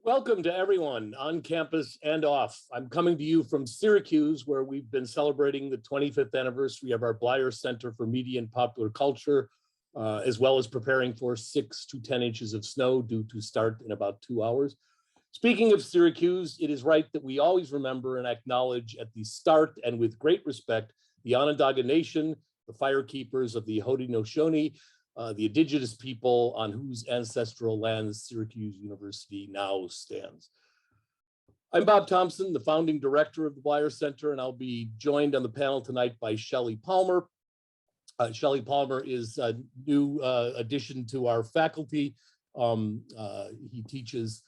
Welcome to everyone on campus and off. I'm coming to you from Syracuse, where we've been celebrating the 25th anniversary of our Bleier Center for Media and Popular Culture, as well as preparing for 6 to 10 inches of snow due to start in about 2 hours. Speaking of Syracuse, it is right that we always remember and acknowledge at the start and with great respect the Onondaga Nation, the firekeepers of the Haudenosaunee, the indigenous people on whose ancestral lands Syracuse University now stands. I'm Bob Thompson, the founding director of the Bleier Center, and I'll be joined on the panel tonight by Shelley Palmer. Shelley Palmer is a new addition to our faculty. He teaches,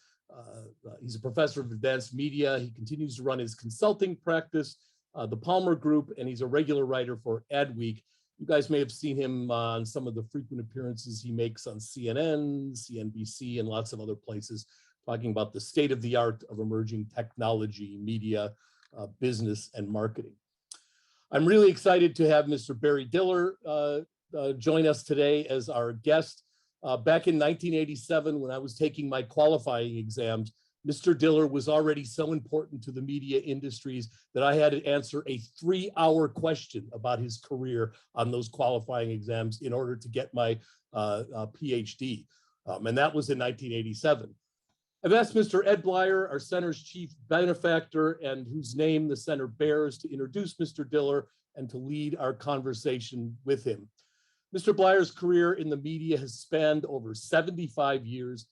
he's a professor of advanced media. He continues to run his consulting practice, the Palmer Group, and he's a regular writer for Adweek. You guys may have seen him on some of the frequent appearances he makes on CNN, CNBC, and lots of other places, talking about the state of the art of emerging technology, media, business, and marketing. I'm really excited to have Mr. Barry Diller join us today as our guest. Back in 1987, when I was taking my qualifying exams, Mr. Diller was already so important to the media industries that I had to answer a 3-hour question about his career on those qualifying exams in order to get my PhD. And that was in 1987. I've asked Mr. Ed Bleier, our center's chief benefactor and whose name the center bears, to introduce Mr. Diller and to lead our conversation with him. Mr. Bleier's career in the media has spanned over 75 years.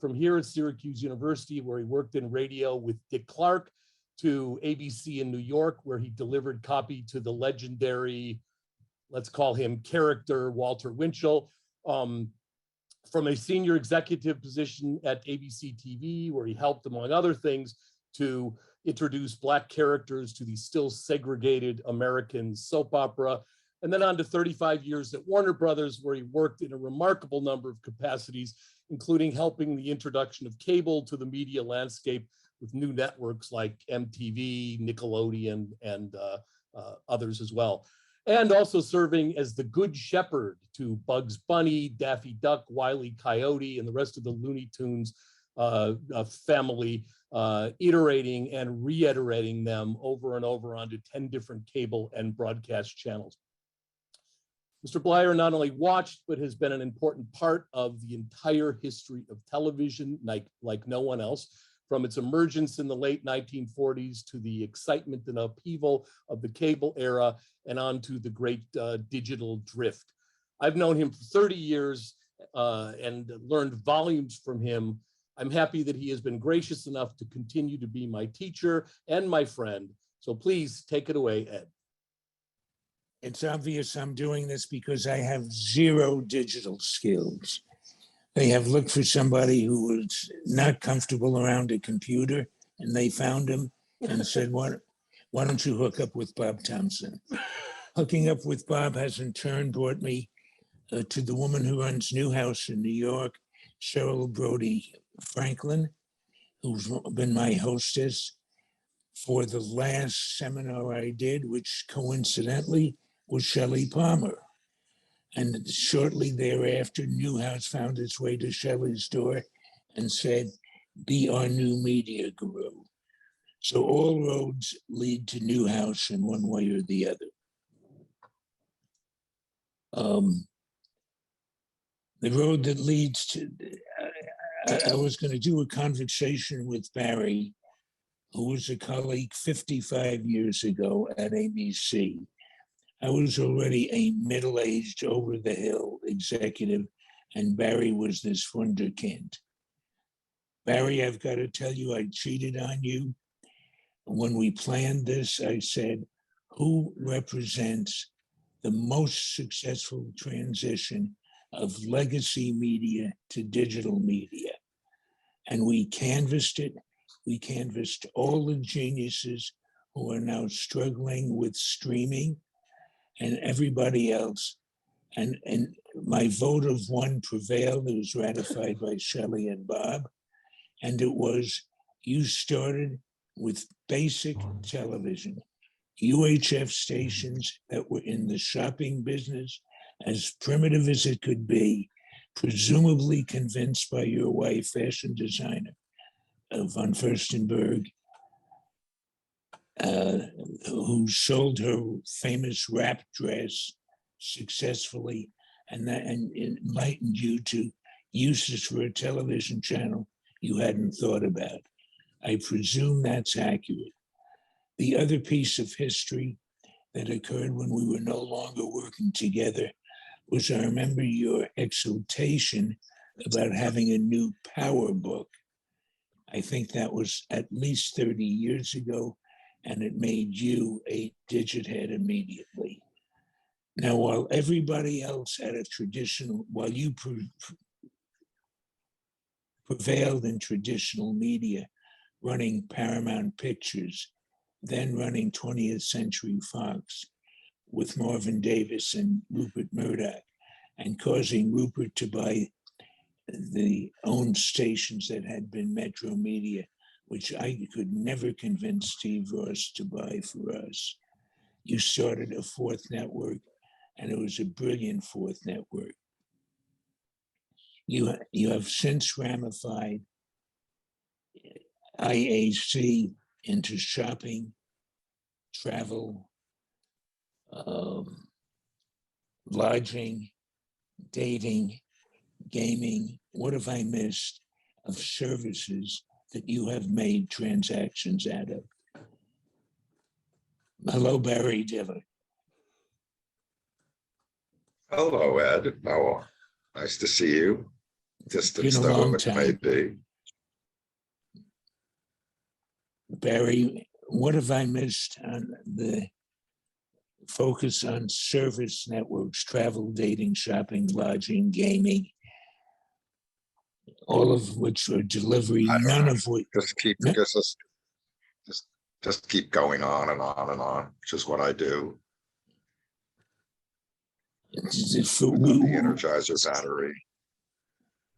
From here at Syracuse University, where he worked in radio with Dick Clark, to ABC in New York, where he delivered copy to the legendary, let's call him character, Walter Winchell. From a senior executive position at ABC TV, where he helped, among other things, to introduce Black characters to the still segregated American soap opera. And then on to 35 years at Warner Brothers, where he worked in a remarkable number of capacities, including helping the introduction of cable to the media landscape with new networks like MTV, Nickelodeon, and others as well. And also serving as the good shepherd to Bugs Bunny, Daffy Duck, Wile E. Coyote, and the rest of the Looney Tunes family, iterating and reiterating them over and over onto 10 different cable and broadcast channels. Mr. Bleier not only watched, but has been an important part of the entire history of television, like no one else, from its emergence in the late 1940s to the excitement and upheaval of the cable era and on to the great digital drift. I've known him for 30 years and learned volumes from him. I'm happy that he has been gracious enough to continue to be my teacher and my friend. So please take it away, Ed. It's obvious I'm doing this because I have zero digital skills. They have looked for somebody who was not comfortable around a computer, and they found him and said, why don't you hook up with Bob Thompson? Hooking up with Bob has in turn brought me to the woman who runs Newhouse in New York, Cheryl Brody Franklin, who's been my hostess for the last seminar I did, which coincidentally was Shelley Palmer. And shortly thereafter, Newhouse found its way to Shelley's door and said, be our new media guru. So all roads lead to Newhouse in one way or the other. The road that leads to, I was going to do a conversation with Barry, who was a colleague 55 years ago at ABC. I was already a middle-aged, over-the-hill executive, and Barry was this wunderkind. Barry, I've got to tell you, I cheated on you. When we planned this, I said, who represents the most successful transition of legacy media to digital media? And we canvassed it. We canvassed all the geniuses who are now struggling with streaming and everybody else. And my vote of one prevailed. It was ratified by Shelley and Bob. And it was, you started with basic television, UHF stations that were in the shopping business, as primitive as it could be, presumably convinced by your wife, fashion designer, von Furstenberg, who sold her famous wrap dress successfully, and enlightened you to uses for a television channel you hadn't thought about. I presume that's accurate. The other piece of history that occurred when we were no longer working together was, I remember your exultation about having a new power book. I think that was at least 30 years ago, and it made you a digit head immediately. Now, while everybody else had a traditional, while you prevailed in traditional media, running Paramount Pictures, then running 20th Century Fox with Marvin Davis and Rupert Murdoch, and causing Rupert to buy the owned stations that had been Metro Media, which I could never convince Steve Ross to buy for us. You started a fourth network, and it was a brilliant fourth network. You have since ramified IAC into shopping, travel, lodging, dating, gaming. What have I missed of services that you have made transactions out of? Hello, Barry Diller. Hello, Ed. Oh, nice to see you. Distance, Been a though long it may time. be. Barry, what have I missed on the focus on service networks, travel, dating, shopping, lodging, gaming, all of which are delivery, I don't none know. of which, Just keep going on and on and on, which is what I do. for, The Energizer battery.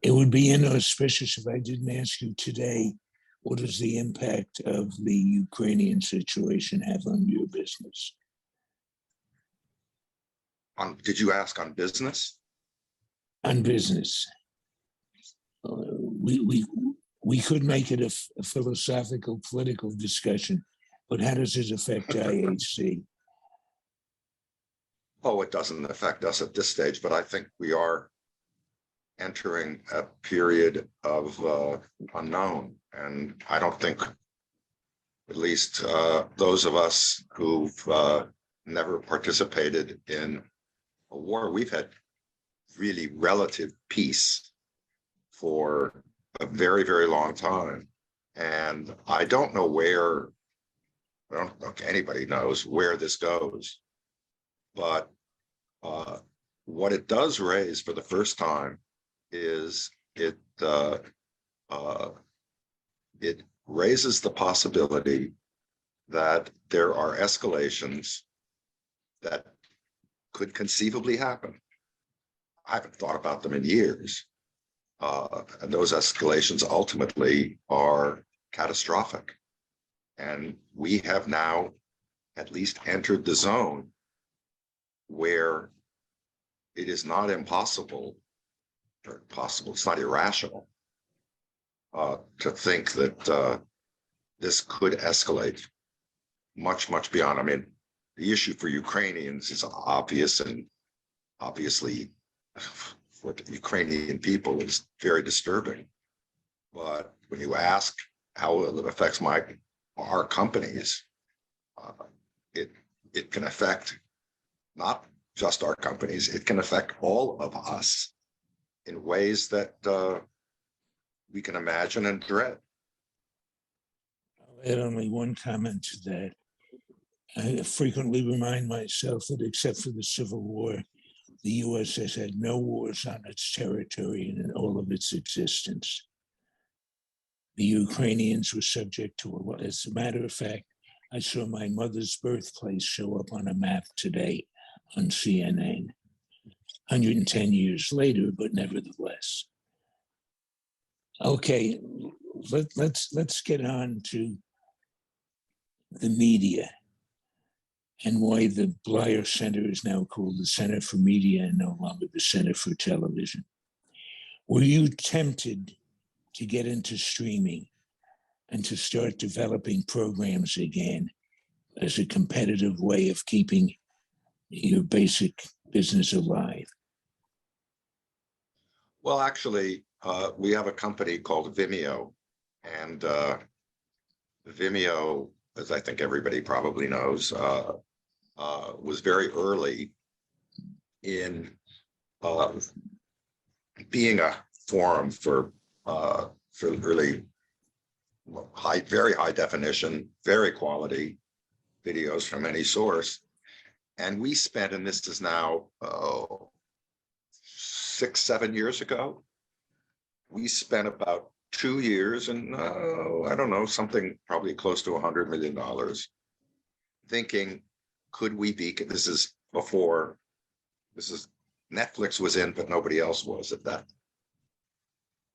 it would be inauspicious if I didn't ask you today, what does the impact of the Ukrainian situation have on your business? Did you ask on business? On business. We could make it a philosophical, political discussion, but how does it affect IHC? Oh, it doesn't affect us at this stage, but I think we are entering a period of unknown. And I don't think, at least those of us who've never participated in a war, we've had really relative peace for a very, very long time. And I don't know where, I don't think anybody knows where this goes. But what it does raise for the first time is it raises the possibility that there are escalations that could conceivably happen. I haven't thought about them in years. And those escalations ultimately are catastrophic. And we have now at least entered the zone where it is not impossible, or possible, it's not irrational to think that this could escalate much, much beyond. I mean, the issue for Ukrainians is obvious, and obviously for the Ukrainian people is very disturbing. But when you ask how it affects our companies, it can affect not just our companies, it can affect all of us in ways that we can imagine and dread. I'll add only one comment to that. I frequently remind myself that except for the Civil War, the U.S. has had no wars on its territory in all of its existence. The Ukrainians were subject to a lot. As a matter of fact, I saw my mother's birthplace show up on a map today on CNN, 110 years later, but nevertheless. Okay, let's get on to the media and why the Bleier Center is now called the Center for Media and no longer the Center for Television. Were you tempted to get into streaming and to start developing programs again as a competitive way of keeping your basic business alive? Well, actually, we have a company called Vimeo, and Vimeo, as I think everybody probably knows, was very early in being a forum for really very high definition, very quality videos from any source. And we spent, and this is now 6-7 years ago, we spent about 2 years and I don't know, something probably close to $100 million thinking, could we be, this is Netflix was in, but nobody else was at that.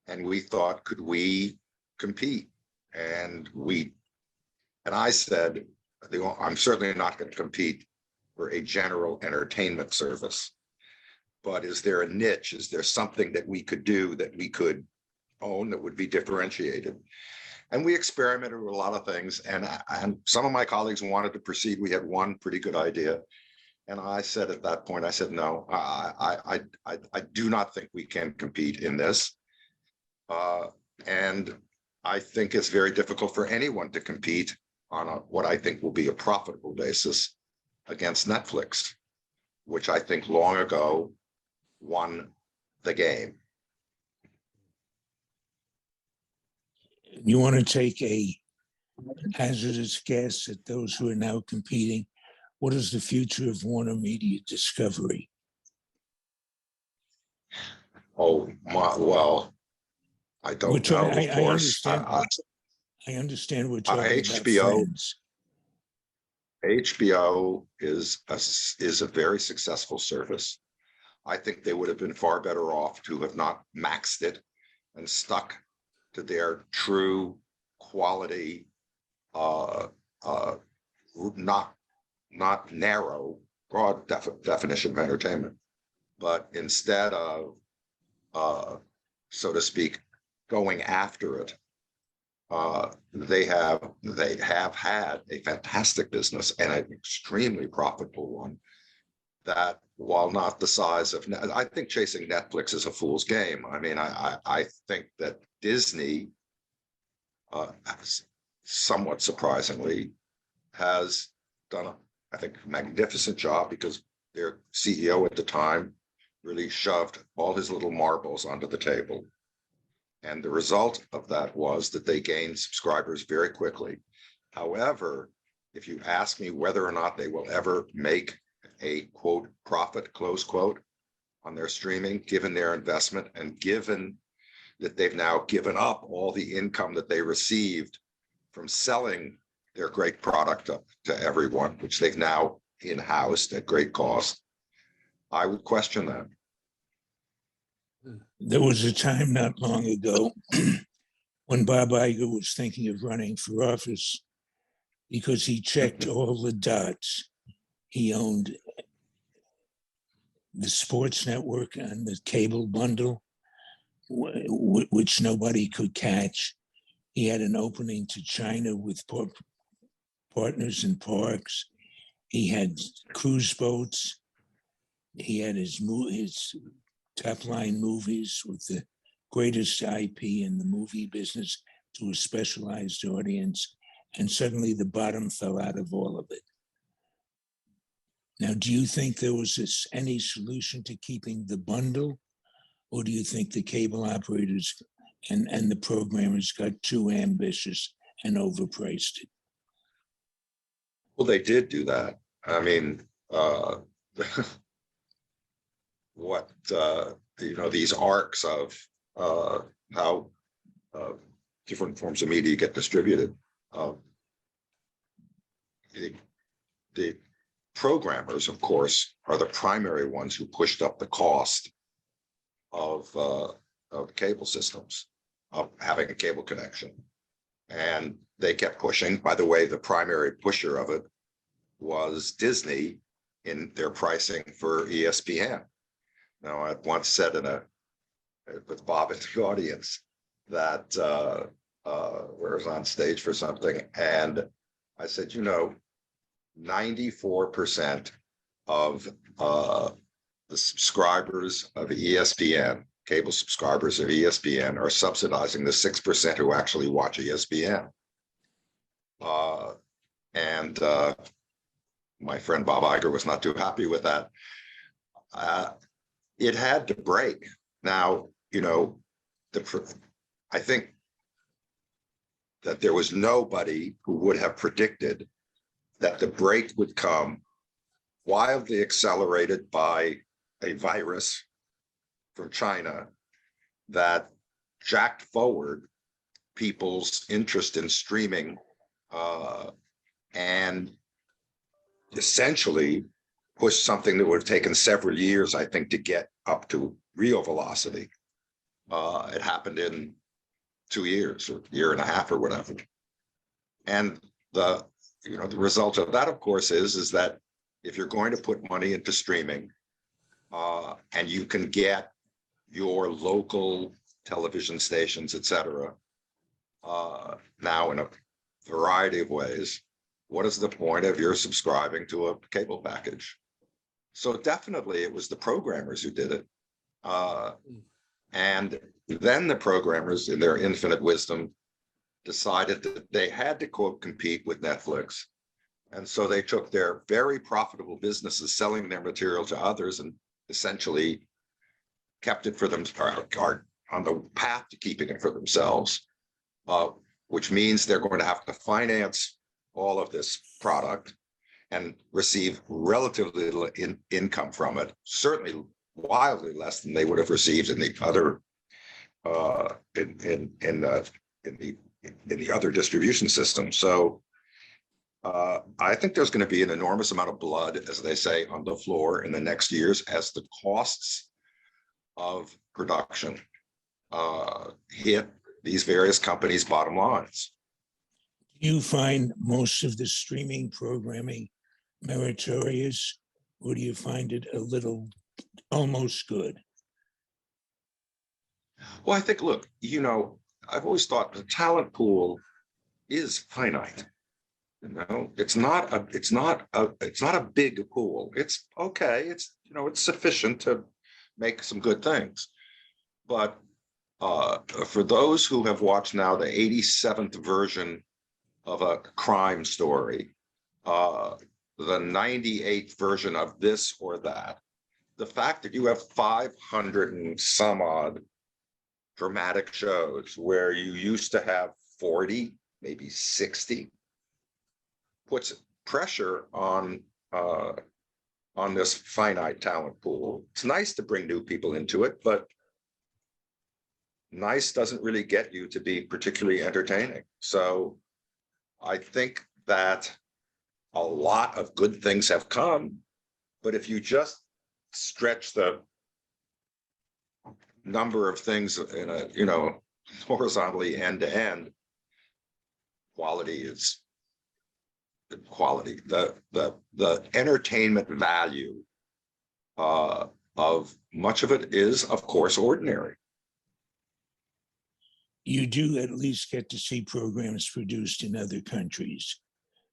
And we thought, could we compete? And I said, I'm certainly not going to compete for a general entertainment service, but is there a niche? Is there something that we could do, that we could own, that would be differentiated? And we experimented with a lot of things, and some of my colleagues wanted to proceed. We had one pretty good idea. And I said at that point, I said, no, I do not think we can compete in this. And I think it's very difficult for anyone to compete on what I think will be a profitable basis against Netflix, which I think long ago won the game. You want to take a hazardous guess at those who are now competing? What is the future of Warner Media Discovery? Oh, well, I don't know. Of course, I understand we're talking HBO, about Friends. HBO is a very successful service. I think they would have been far better off to have not maxed it and stuck to their true quality, not narrow, broad definition of entertainment, but instead of, so to speak, going after it, they have had a fantastic business and an extremely profitable one. That, while not the size of, I think chasing Netflix is a fool's game. I mean, I think that Disney, somewhat surprisingly, has done I think, a magnificent job, because their CEO at the time really shoved all his little marbles onto the table. And the result of that was that they gained subscribers very quickly. However, if you ask me whether or not they will ever make a quote profit, close quote, on their streaming, given their investment and given that they've now given up all the income that they received from selling their great product to everyone, which they've now in-housed at great cost, I would question that. There was a time not long ago when Bob Iger was thinking of running for office because he checked all the dots. He owned the sports network and the cable bundle, which nobody could catch. He had an opening to China with partners in parks. He had cruise boats. He had his top line movies with the greatest IP in the movie business to a specialized audience. And suddenly the bottom fell out of all of it. Now, do you think there was any solution to keeping the bundle? Or do you think the cable operators and the programmers got too ambitious and overpriced it? Well, they did do that. I mean, these arcs of how different forms of media get distributed. The programmers, of course, are the primary ones who pushed up the cost of cable systems, of having a cable connection. And they kept pushing. By the way, the primary pusher of it was Disney in their pricing for ESPN. Now, I once said with Bob in the audience that where I was on stage for something, and I said, 94% of the subscribers of ESPN, cable subscribers of ESPN, are subsidizing the 6% who actually watch ESPN. And my friend Bob Iger was not too happy with that. It had to break. Now, I think that there was nobody who would have predicted that the break would come wildly accelerated by a virus from China that jacked forward people's interest in streaming and essentially pushed something that would have taken several years, I think, to get up to real velocity. It happened in 2 years or a year and a half or whatever. And the result of that, of course, is that if you're going to put money into streaming and you can get your local television stations, et cetera, now in a variety of ways, what is the point of your subscribing to a cable package? So definitely it was the programmers who did it. And then the programmers, in their infinite wisdom, decided that they had to, quote, compete with Netflix. And so they took their very profitable businesses selling their material to others and essentially kept it for them, are on the path to keeping it for themselves, which means they're going to have to finance all of this product and receive relatively little income from it, certainly wildly less than they would have received in the other in the other distribution system. So I think there's going to be an enormous amount of blood, as they say, on the floor in the next years as the costs of production hit these various companies' bottom lines. Do you find most of the streaming programming meritorious, or do you find it a little almost good? Well, I think, look, I've always thought the talent pool is finite. It's not a big pool. It's okay. It's sufficient to make some good things. But for those who have watched now the 87th version of a crime story, the 98th version of this or that, the fact that you have 500 and some odd dramatic shows where you used to have 40, maybe 60, puts pressure on this finite talent pool. It's nice to bring new people into it, but nice doesn't really get you to be particularly entertaining. So I think that a lot of good things have come, but if you just stretch the number of things in a horizontally end to end, quality is quality. The entertainment value of much of it is, of course, ordinary. You do at least get to see programs produced in other countries,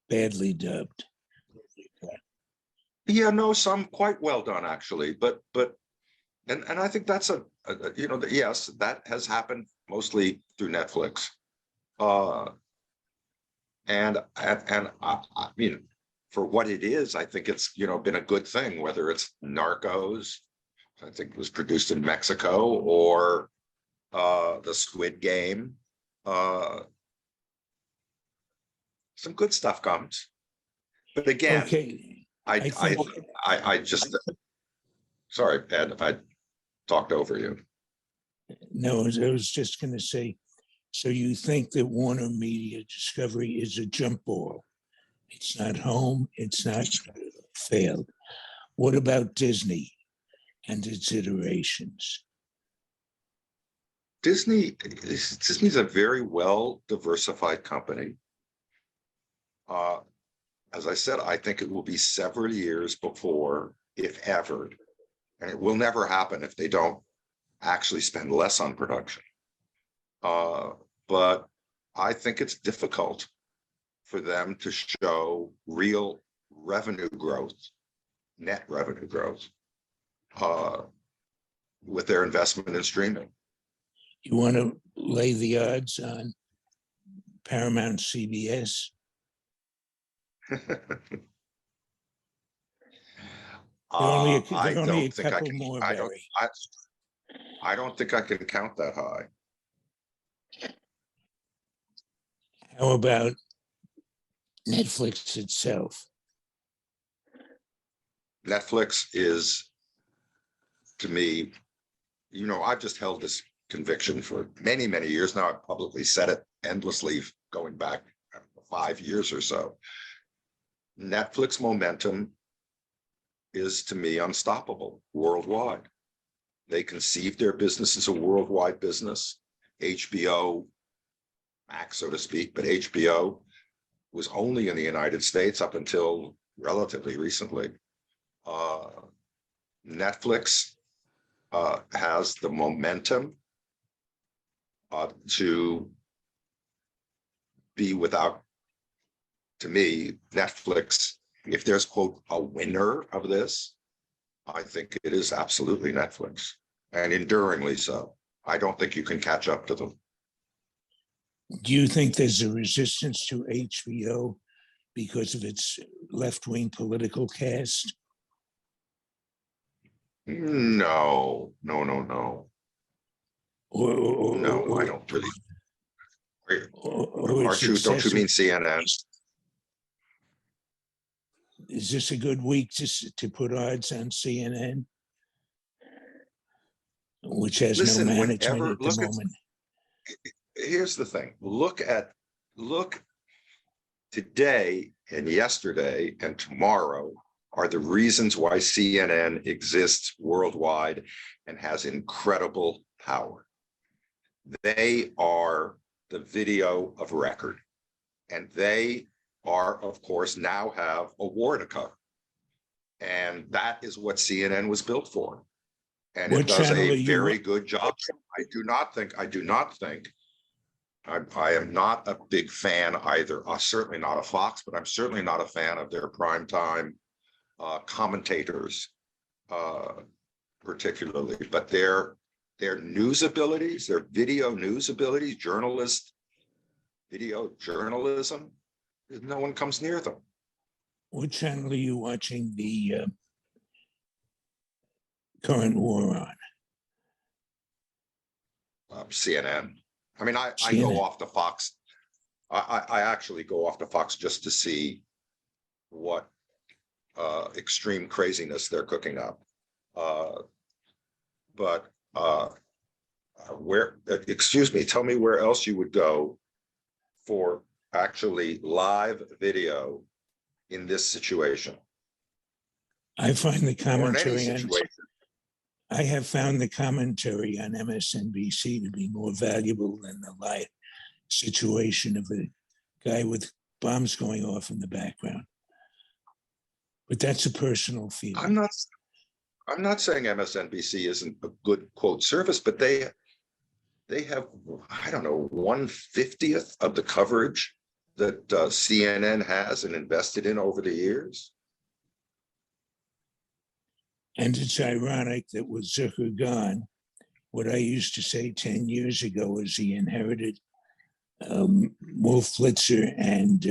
badly dubbed. Yeah, no, some quite well done actually, but and I think that's yes, that has happened mostly through Netflix. And I mean, for what it is, I think it's been a good thing, whether it's Narcos, I think it was produced in Mexico, or the Squid Game. Some good stuff comes, but again, Okay. I just sorry, Ed, if I talked over you. No, I was just going to say, so you think that Warner Media Discovery is a jump ball? It's not home. It's not failed. What about Disney and its iterations? Disney's a very well diversified company. As I said, I think it will be several years before, if ever, and it will never happen if they don't actually spend less on production. But I think it's difficult for them to show real revenue growth, net revenue growth, with their investment in streaming. You want to lay the odds on Paramount CBS? They're only a couple more, Barry. I don't think I can count that high. How about Netflix itself? Netflix is, to me, I've just held this conviction for many, many years now. I've publicly said it endlessly going back 5 years or so. Netflix momentum is, to me, unstoppable worldwide. They conceived their business as a worldwide business. HBO Max, so to speak, but HBO was only in the United States up until relatively recently. Netflix has the momentum to be without, to me, Netflix, if there's, quote, a winner of this, I think it is absolutely Netflix, and enduringly so. I don't think you can catch up to them. Do you think there's a resistance to HBO because of its left-wing political cast? No. Or No, I don't really. or Don't you mean CNN? Is this a good week to put odds on CNN, which has Listen, no management at the moment? Here's the thing. Look today and yesterday and tomorrow are the reasons why CNN exists worldwide and has incredible power. They are the video of record, and they are, of course, now have a war to cover. And that is what CNN was built for. And it does a very good job. I do not think I am not a big fan either. Certainly not of Fox, but I'm certainly not a fan of their primetime commentators, particularly. But their news abilities, their video news abilities, video journalism, no one comes near them. What channel are you watching the current war on? CNN. I mean, I go off to Fox. I actually go off to Fox just to see what extreme craziness they're cooking up. But tell me where else you would go for actually live video in this situation. I find the commentary on. I have found the commentary on MSNBC to be more valuable than the live situation of a guy with bombs going off in the background. But that's a personal feeling. I'm not saying MSNBC isn't a good quote service, but they have, I don't know, 1/50th of the coverage that CNN has and invested in over the years. And it's ironic that with Zucker gone, what I used to say 10 years ago is he inherited Wolf Blitzer and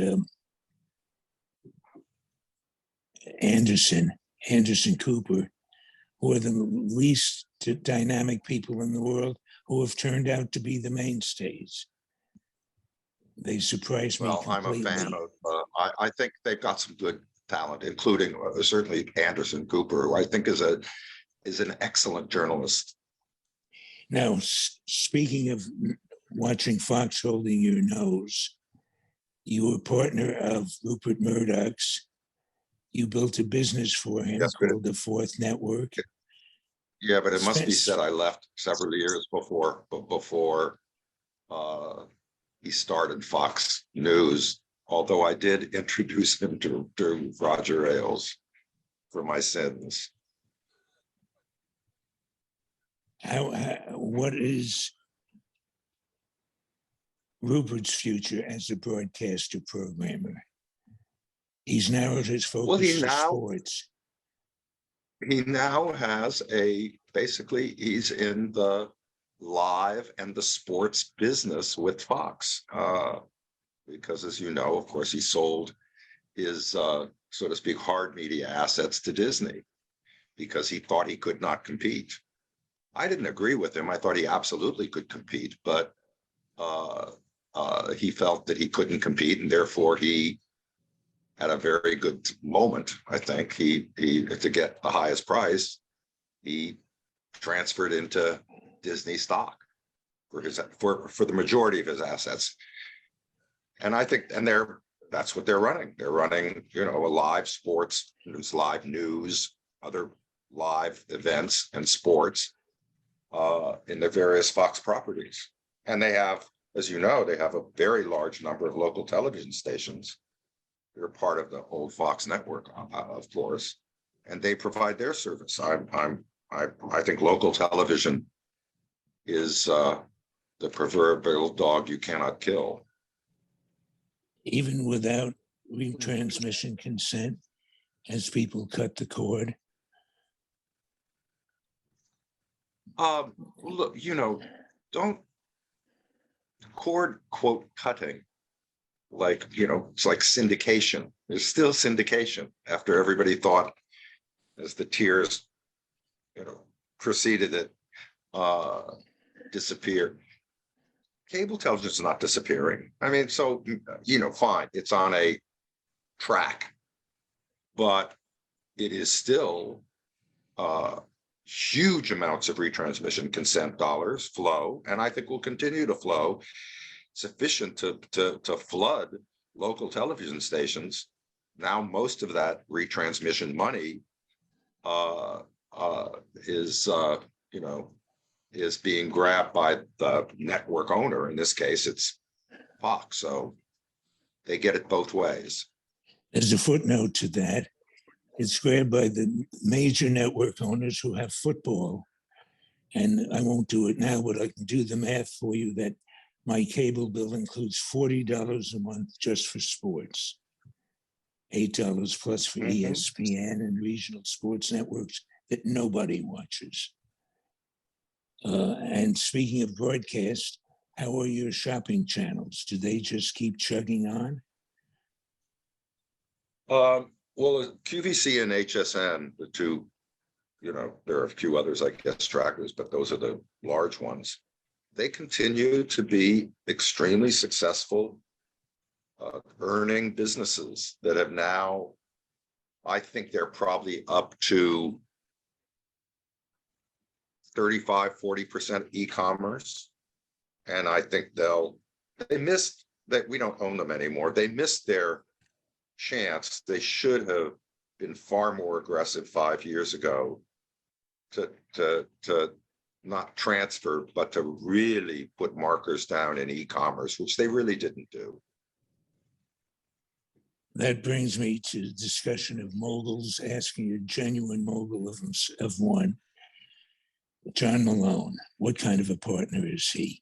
Anderson Cooper, who are the least dynamic people in the world, who have turned out to be the mainstays. They surprised me completely. I'm a fan of, I think they've got some good talent, including certainly Anderson Cooper, who I think is an excellent journalist. Now, speaking of watching Fox holding your nose, you were a partner of Rupert Murdoch's. You built a business for him called the Fourth Network. Yeah, but it must be said I left several years before he started Fox News, although I did introduce him to Roger Ailes for my sins. What is Rupert's future as a broadcaster programmer. He's narrowed his focus Well, to sports. he now has basically he's in the live and the sports business with Fox. Because as you know, of course, he sold his, so to speak, hard media assets to Disney because he thought he could not compete. I didn't agree with him. I thought he absolutely could compete, but he felt that he couldn't compete, and therefore he had a very good moment. I think he to get the highest price, he transferred into Disney stock for the majority of his assets. And I think, that's what they're running. They're running, a live sports, live news, other live events and sports in the various Fox properties. And they have, as you know, they have a very large number of local television stations. They're part of the old Fox network, of course, and they provide their service. I think local television is the proverbial dog you cannot kill. Even without retransmission consent, as people cut the cord? Look, don't cord quote cutting like, it's like syndication. There's still syndication after everybody thought, as the tears, preceded it, disappear. Cable television is not disappearing. I mean, so, fine, it's on a track, but it is still huge amounts of retransmission consent dollars flow, and I think will continue to flow, sufficient to flood local television stations. Now, most of that retransmission money is being grabbed by the network owner. In this case, it's Fox. So they get it both ways. There's a footnote to that. It's grabbed by the major network owners who have football. And I won't do it now, but I can do the math for you that my cable bill includes $40 a month just for sports, $8 plus for ESPN and regional sports networks that nobody watches. And speaking of broadcast, how are your shopping channels? Do they just keep chugging on? Well, QVC and HSN, the two, there are a few others, I guess, trackers, but those are the large ones. They continue to be extremely successful, earning businesses that have now, I think they're probably up to 35-40% e-commerce. And I think they missed that. We don't own them anymore. They missed their chance. They should have been far more aggressive 5 years ago to not transfer, but to really put markers down in e-commerce, which they really didn't do. That brings me to the discussion of moguls, asking a genuine mogul of one. John Malone, what kind of a partner is he?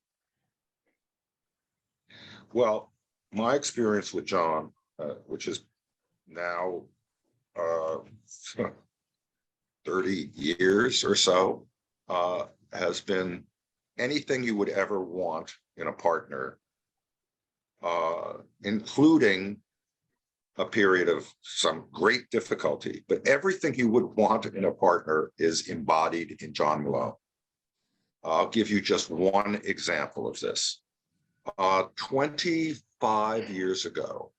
Well, my experience with John, which is now 30 years or so, has been anything you would ever want in a partner, including a period of some great difficulty, but everything you would want in a partner is embodied in John Malone. I'll give you just one example of this. 25 years ago,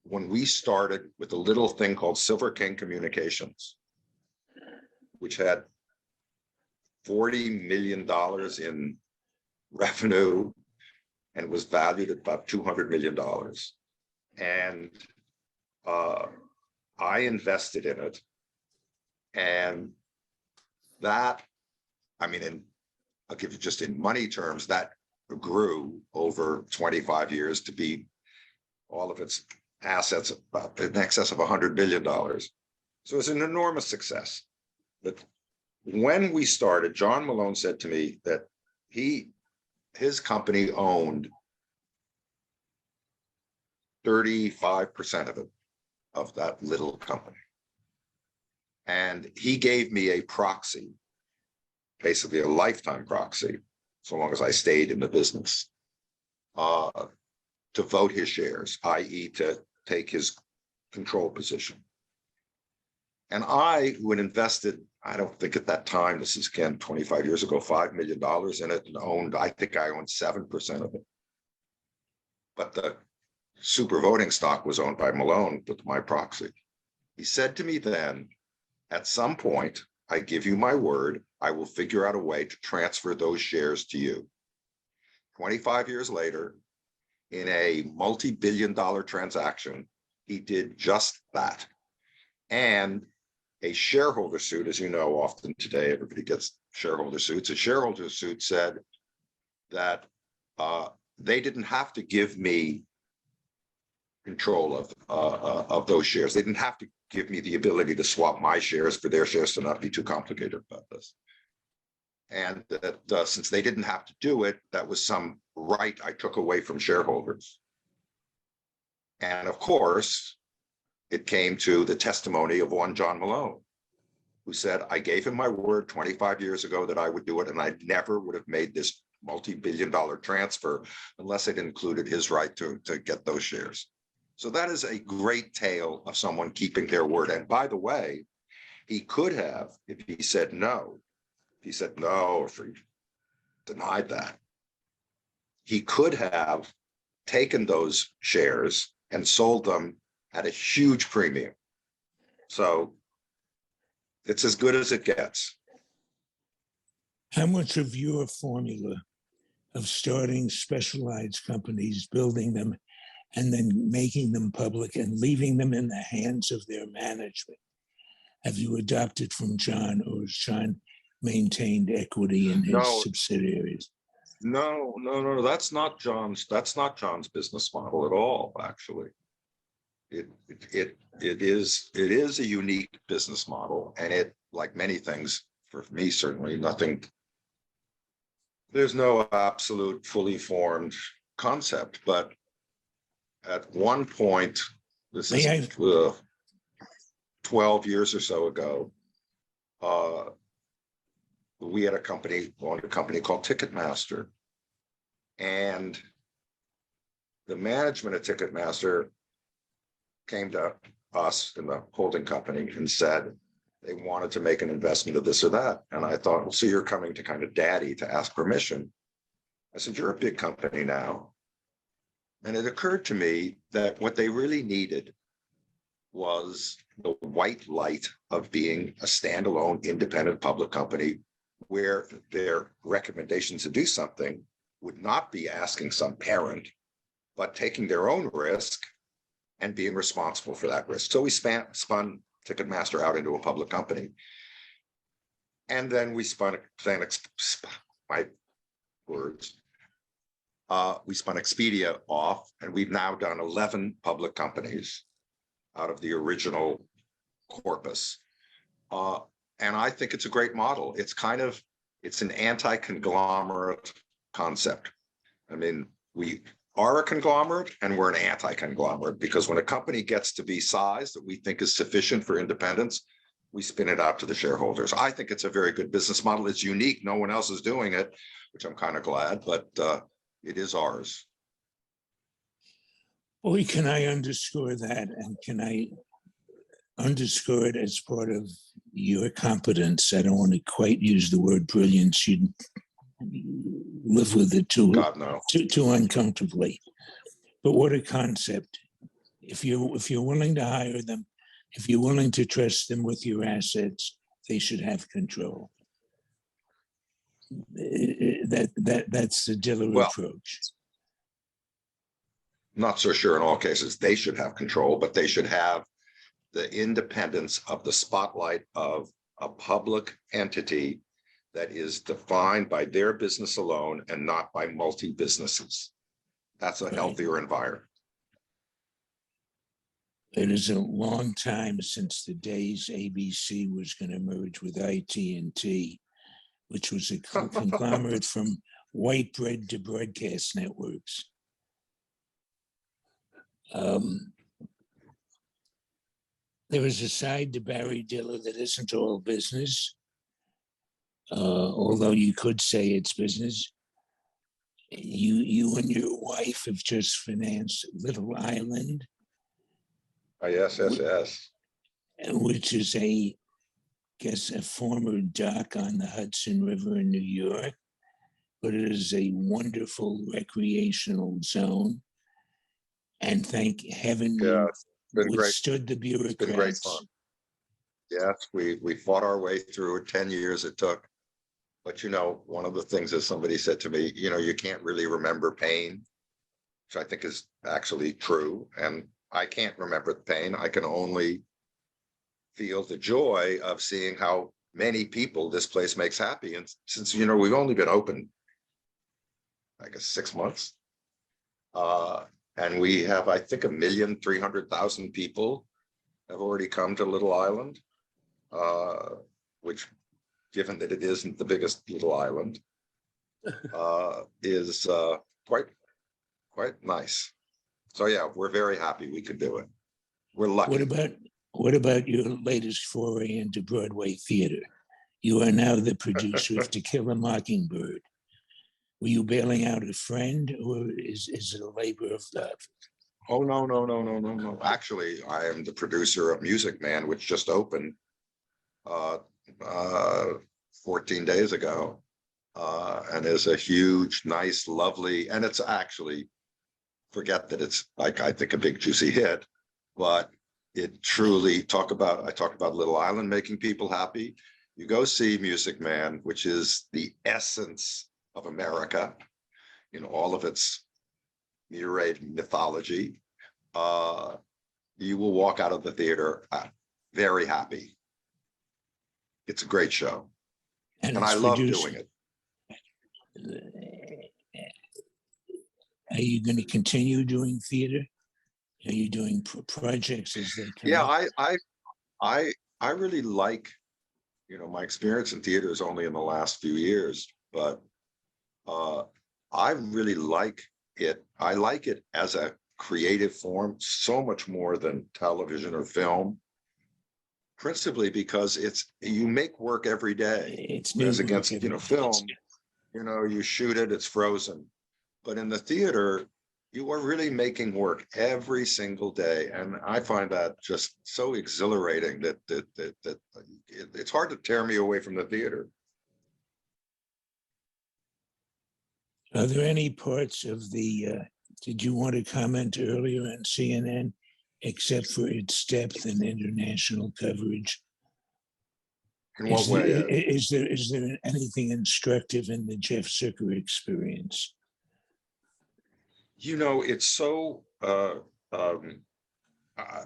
when we started with a little thing called Silver King Communications, which had $40 million in revenue and was valued at about $200 million. And I invested in it. And that, I'll give you just in money terms, that grew over 25 years to be all of its assets about in excess of $100 billion. So it's an enormous success. But when we started, John Malone said to me that his company owned 35% of that little company. And he gave me a proxy, basically a lifetime proxy, so long as I stayed in the business, to vote his shares, i.e. to take his control position. And I, who had invested, I don't think at that time, this is again 25 years ago, $5 million in it, and I think I owned 7% of it. But the super voting stock was owned by Malone with my proxy. He said to me then, at some point, I give you my word, I will figure out a way to transfer those shares to you. 25 years later, in a multi-billion-dollar transaction, he did just that. And a shareholder suit, as you know, often today, everybody gets shareholder suits. A shareholder suit said that they didn't have to give me control of those shares. They didn't have to give me the ability to swap my shares for their shares, to not be too complicated about this. And that since they didn't have to do it, that was some right I took away from shareholders. And of course, it came to the testimony of one John Malone, who said, I gave him my word 25 years ago that I would do it, and I never would have made this multi-billion-dollar transfer unless it included his right to get those shares. So that is a great tale of someone keeping their word. And by the way, he could have, if he said no, or if he denied that, he could have taken those shares and sold them at a huge premium. So it's as good as it gets. How much of your formula of starting specialized companies, building them, and then making them public and leaving them in the hands of their management have you adopted from John, or has John maintained equity in his subsidiaries? No, that's not John's business model at all, actually. It is a unique business model, and it, like many things, for me certainly, there's no absolute fully formed concept, but at one point, this is 12 years or so ago, we owned a company called Ticketmaster, and the management of Ticketmaster came to us in the holding company and said they wanted to make an investment of this or that. And I thought, well, so you're coming to kind of daddy to ask permission. I said, you're a big company now. And it occurred to me that what they really needed was the white light of being a standalone, independent public company, where their recommendations to do something would not be asking some parent, but taking their own risk and being responsible for that risk. So we spun Ticketmaster out into a public company. And then we spun Expedia off, and we've now done 11 public companies out of the original corpus. And I think it's a great model. It's an anti-conglomerate concept. I mean, we are a conglomerate and we're an anti-conglomerate, because when a company gets to be size that we think is sufficient for independence, we spin it out to the shareholders. I think it's a very good business model. It's unique. No one else is doing it, which I'm kind of glad, but it is ours. Well, can I underscore that? And can I underscore it as part of your competence? I don't want to quite use the word brilliance. You'd live with it too uncomfortably. But what a concept. If you're willing to hire them, if you're willing to trust them with your assets, they should have control. That's the Diller approach. Not so sure in all cases they should have control, but they should have the independence of the spotlight of a public entity that is defined by their business alone and not by multi-businesses. That's a healthier environment. It is a long time since the days ABC was going to merge with IT&T, which was a conglomerate from white bread to broadcast networks. There is a side to Barry Diller that isn't all business, although you could say it's business. You and your wife have just financed Little Island, Yes, yes, yes. which is a former dock on the Hudson River in New York, but it is a wonderful recreational zone. And thank heaven Yeah, you it's been great. withstood the It's been great bureaucrats. fun. Yes, we fought our way through it. 10 years it took. But you know, one of the things that somebody said to me, you know, you can't really remember pain, which I think is actually true. And I can't remember the pain. I can only feel the joy of seeing how many people this place makes happy. And since, you know, we've only been open, I guess, 6 months. And we have, I think, 1,300,000 people have already come to Little Island, which, given that it isn't the biggest little island, is quite nice. So yeah, we're very happy we could do it. We're lucky. What about your latest foray into Broadway theater? You are now the producer of To Kill a Mockingbird. Were you bailing out a friend, or is it a labor of love? Oh, no. Actually, I am the producer of Music Man, which just opened 14 days ago, and is a huge, nice, lovely, and it's actually, forget that it's like, I think, a big juicy hit, but it truly I talk about Little Island making people happy. You go see Music Man, which is the essence of America, in all of its myriad mythology. You will walk out of the theater very happy. It's a great show, and I love doing it. Are you going to continue doing theater? Are you doing projects as they come? Yeah, I really like, you know, my experience in theater is only in the last few years, but I really like it. I like it as a creative form so much more than television or film, principally because you make work every day. Whereas against, you know, film, you know, you shoot it, it's frozen. But in the theater, you are really making work every single day. And I find that just so exhilarating that it's hard to tear me away from the theater. Are there any parts of did you want to comment earlier on CNN, except for its depth and international coverage? In what way? Is there anything instructive in the Jeff Zucker experience? You know, it's so,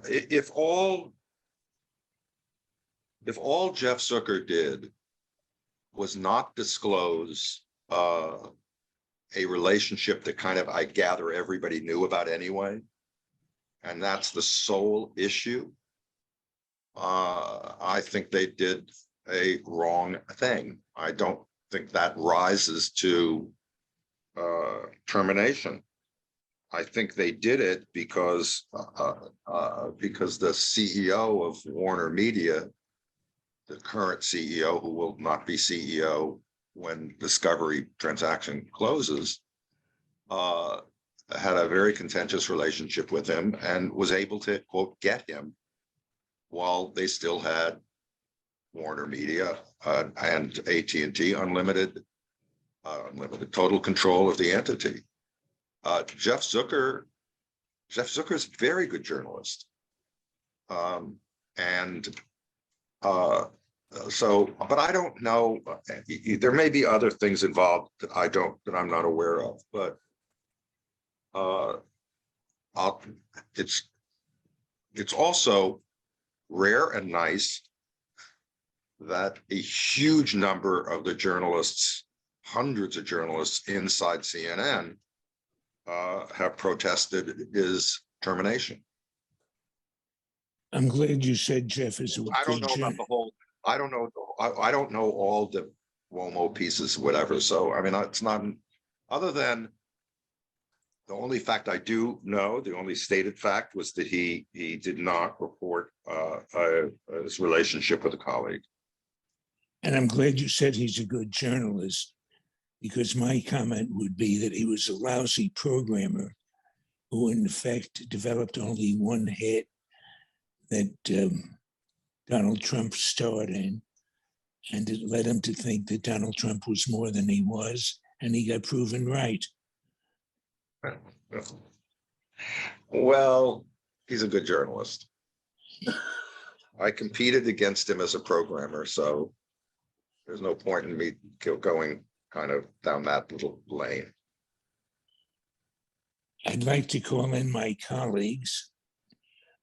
if all Jeff Zucker did was not disclose a relationship that kind of, I gather, everybody knew about anyway, and that's the sole issue, I think they did a wrong thing. I don't think that rises to termination. I think they did it because the CEO of Warner Media, the current CEO, who will not be CEO when Discovery transaction closes, had a very contentious relationship with him and was able to, quote, get him while they still had Warner Media and AT&T unlimited total control of the entity. Jeff Zucker is a very good journalist. So, but I don't know, there may be other things involved that I'm not aware of, but it's also rare and nice that a huge number of the journalists, hundreds of journalists inside CNN, have protested his termination. I'm glad you said Jeff is a I don't know about the whole. I don't know all the Cuomo pieces, whatever. So I mean, it's not other than the only fact I do know, the only stated fact was that he did not report his relationship with a colleague. And I'm glad you said he's a good journalist, because my comment would be that he was a lousy programmer who in fact developed only one hit that Donald Trump starred in. And it led him to think that Donald Trump was more than he was, and he got proven right. Well, he's a good journalist. I competed against him as a programmer, so there's no point in me going kind of down that little lane. I'd like to call in my colleagues,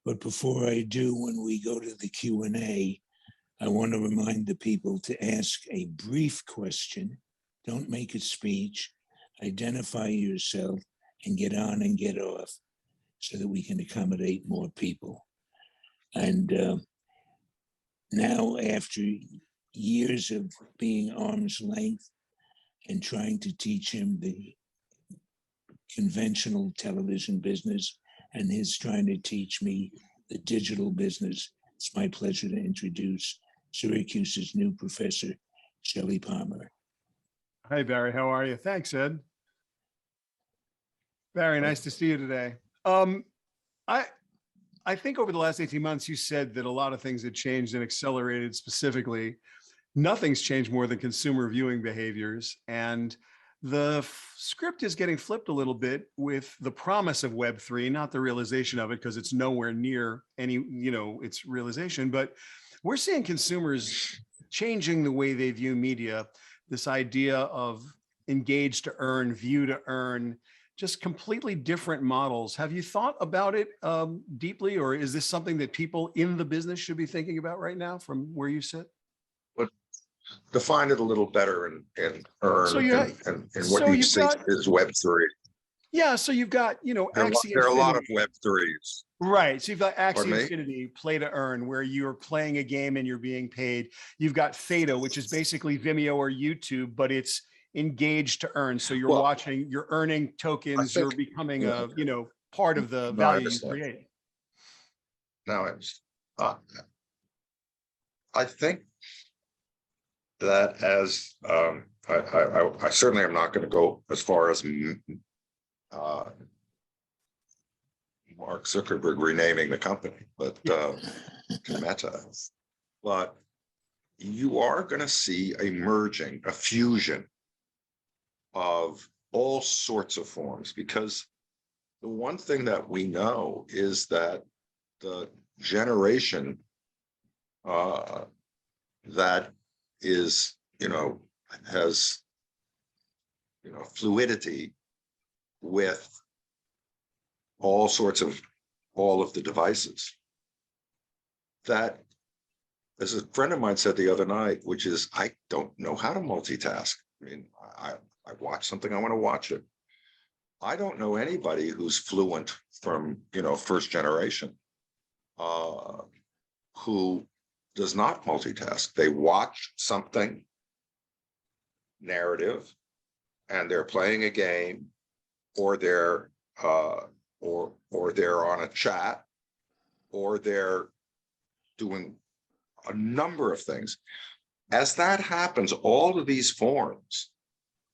but before I do, when we go to the Q&A, I want to remind the people to ask a brief question. Don't make a speech. Identify yourself and get on and get off so that we can accommodate more people. And now, after years of being arm's length and trying to teach him the conventional television business, and his trying to teach me the digital business, it's my pleasure to introduce Syracuse's new professor, Shelley Palmer. Hi, Barry. How are you? Thanks, Ed. Barry, nice to see you today. I think over the last 18 months, you said that a lot of things had changed and accelerated. Specifically, nothing's changed more than consumer viewing behaviors. And the script is getting flipped a little bit with the promise of Web3, not the realization of it, because it's nowhere near any, its realization. But we're seeing consumers changing the way they view media, this idea of engage to earn, view to earn, just completely different models. Have you thought about it deeply, or is this something that people in the business should be thinking about right now from where you sit? But define it a little better and earn So and what you think is Web3. Yeah, so you've got, Axie there are a lot of Infinity. Web3s. Right. So you've got Axie Pardon me? Infinity, play to earn, where you're playing a game and you're being paid. You've got Theta, which is basically Vimeo or YouTube, but it's engaged to earn. So you're Well, watching, you're earning tokens, think- you're becoming a, part of the No, I value you understand. create. Now, I think that as I certainly am not going to go as far as Mark Zuckerberg renaming the company, but Meta. But you are going to see a merging, a fusion of all sorts of forms, because the one thing that we know is that the generation that is, has, fluidity with all of the devices, that, as a friend of mine said the other night, which is, I don't know how to multitask. I mean, I watch something, I want to watch it. I don't know anybody who's fluent from, first generation, who does not multitask. They watch something narrative and they're playing a game, or they're or they're on a chat, or they're doing a number of things. As that happens, all of these forms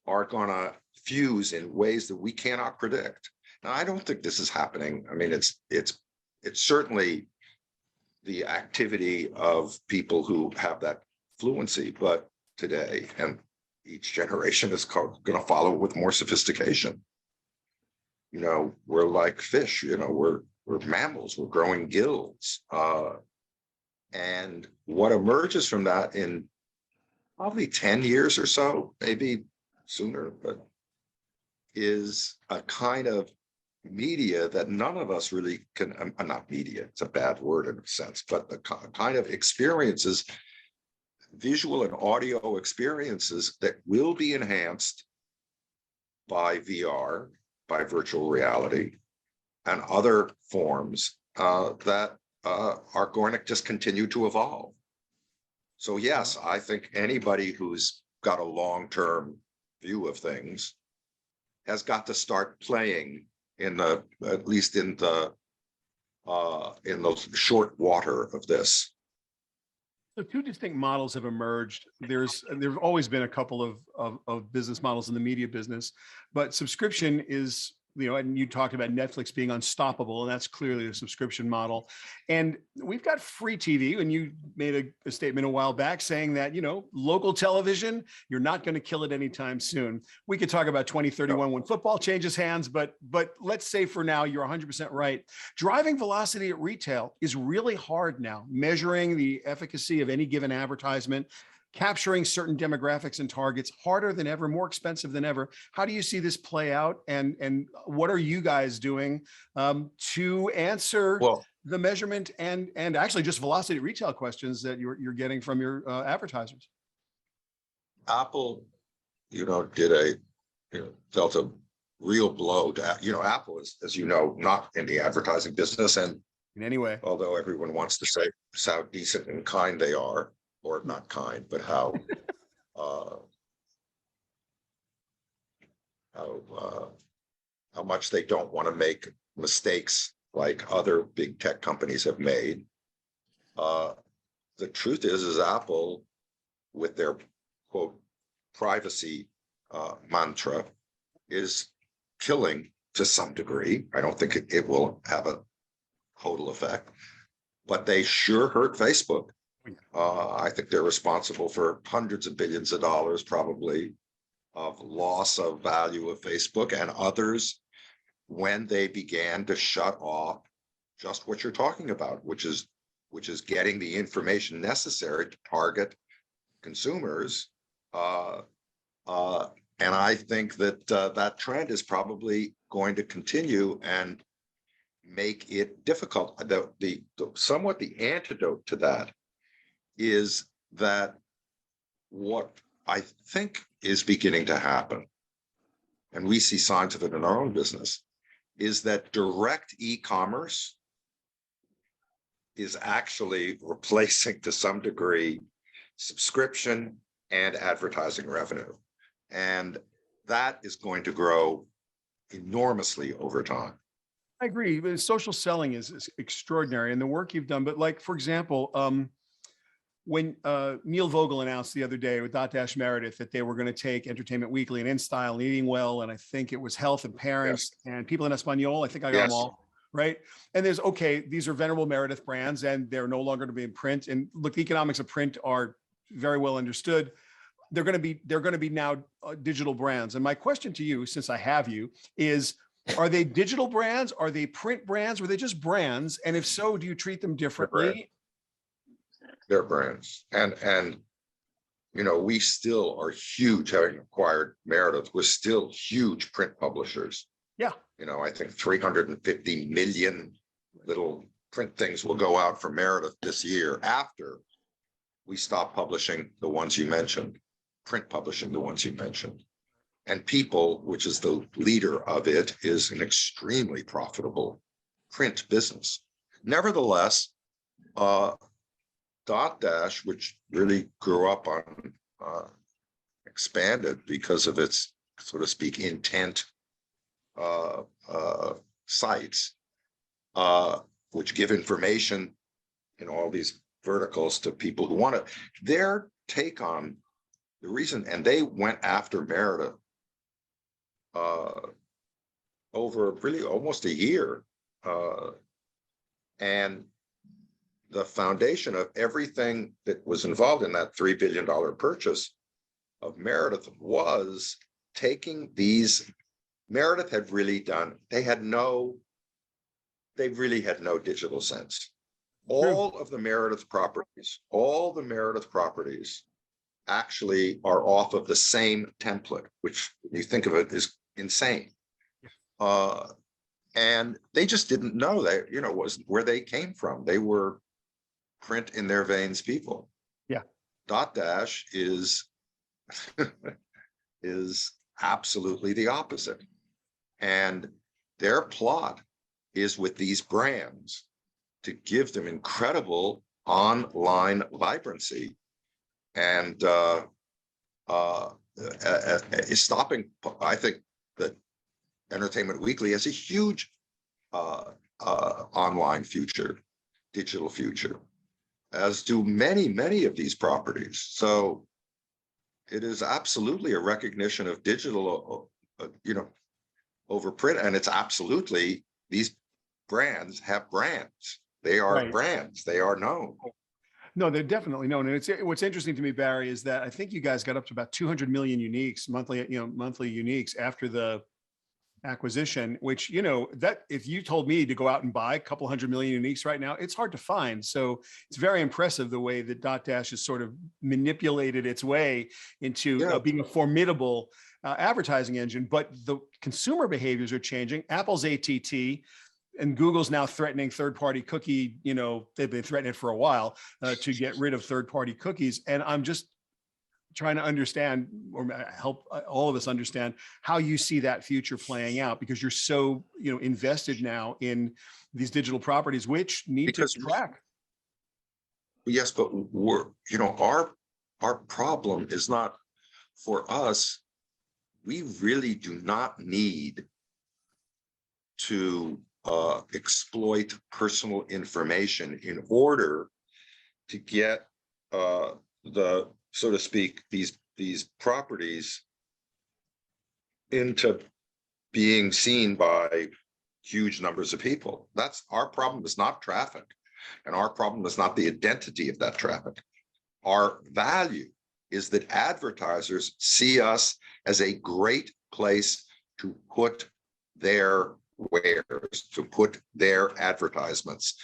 are going to fuse in ways that we cannot predict. Now, I don't think this is happening. I mean, it's certainly the activity of people who have that fluency, but today, and each generation is going to follow with more sophistication. We're like fish, we're mammals, we're growing gills. And what emerges from that in probably 10 years or so, maybe sooner, but is a kind of media that none of us really can, not media, it's a bad word in a sense, but the kind of experiences, visual and audio experiences that will be enhanced by VR, by virtual reality, and other forms that are going to just continue to evolve. So yes, I think anybody who's got a long-term view of things has got to start playing in the, at least in the short water of this. So two distinct models have emerged. There's always been a couple of business models in the media business, but subscription is, and you talked about Netflix being unstoppable, and that's clearly a subscription model. And we've got free TV, and you made a statement a while back saying that, local television, you're not going to kill it anytime soon. We could talk about 2031 when football changes hands, but let's say for now, you're 100% right. Driving velocity at retail is really hard now, measuring the efficacy of any given advertisement, capturing certain demographics and targets, harder than ever, more expensive than ever. How do you see this play out? And what are you guys doing to answer the measurement and actually just velocity retail questions that you're getting from your advertisers? Apple, felt a real blow to, Apple is, as you know, not in the advertising business. And in any way, although everyone wants to say how decent and kind they are, or not kind, but how much they don't want to make mistakes like other big tech companies have made. The truth is Apple, with their quote privacy mantra, is killing to some degree. I don't think it will have a total effect, but they sure hurt Facebook. I think they're responsible for hundreds of billions of dollars, probably, of loss of value of Facebook and others when they began to shut off just what you're talking about, which is getting the information necessary to target consumers. And I think that that trend is probably going to continue and make it difficult. Somewhat the antidote to that is that what I think is beginning to happen, and we see signs of it in our own business, is that direct e-commerce is actually replacing to some degree subscription and advertising revenue. And that is going to grow enormously over time. I agree. But social selling is extraordinary, and the work you've done. But like, for example, when Neil Vogel announced the other day with Dotdash Meredith that they were going to take Entertainment Weekly and InStyle and Eating Well, and I think it was Health and Parents and People in Espanol, I think I got them all, right? And these are venerable Meredith brands, and they're no longer to be in print. And look, the economics of print are very well understood. They're going to be now digital brands. And my question to you, since I have you, is, are they digital brands? Are they print brands? Or are they just brands? And if so, do you treat them differently? Their brands. And we still are huge, having acquired Meredith, we're still huge print publishers. Yeah. I think 350 million little print things will go out for Meredith this year after we stop publishing the ones you mentioned, print publishing the ones you mentioned. And People, which is the leader of it, is an extremely profitable print business. Nevertheless, Dotdash, which really grew up on expanded because of its, so to speak, intent sites, which give information in all these verticals to people who want it. Their take on the reason, and they went after Meredith over really almost a year, and the foundation of everything that was involved in that $3 billion purchase of Meredith was taking these. Meredith had really done, they really had no digital sense. All of the Meredith properties, actually are off of the same template, which when you think of it is insane. And they just didn't know that, was where they came from. They were print in their veins people. Yeah. Dotdash is absolutely the opposite. And their plot is with these brands to give them incredible online vibrancy and is stopping. I think that Entertainment Weekly has a huge online future, digital future, as do many of these properties. So it is absolutely a recognition of digital, over print, and it's absolutely, these brands have brands. They are Right. brands. They are known. No, they're definitely known. And it's what's interesting to me, Barry, is that I think you guys got up to about 200 million uniques monthly uniques after the acquisition, which, that if you told me to go out and buy a couple 100 million uniques right now, it's hard to find. So it's very impressive the way that Dotdash has sort of manipulated its way into being a formidable advertising engine. But the consumer behaviors are changing. Apple's ATT and Google's now threatening third-party cookie, they've been threatening it for a while to get rid of third-party cookies. And I'm just trying to understand, or help all of us understand, how you see that future playing out, because you're so, invested now in these digital properties, which need to track. Yes, but our problem is not for us. We really do not need to exploit personal information in order to get the, so to speak, these properties into being seen by huge numbers of people. That's our problem. Is not traffic, and our problem is not the identity of that traffic. Our value is that advertisers see us as a great place to put their wares, to put their advertisements,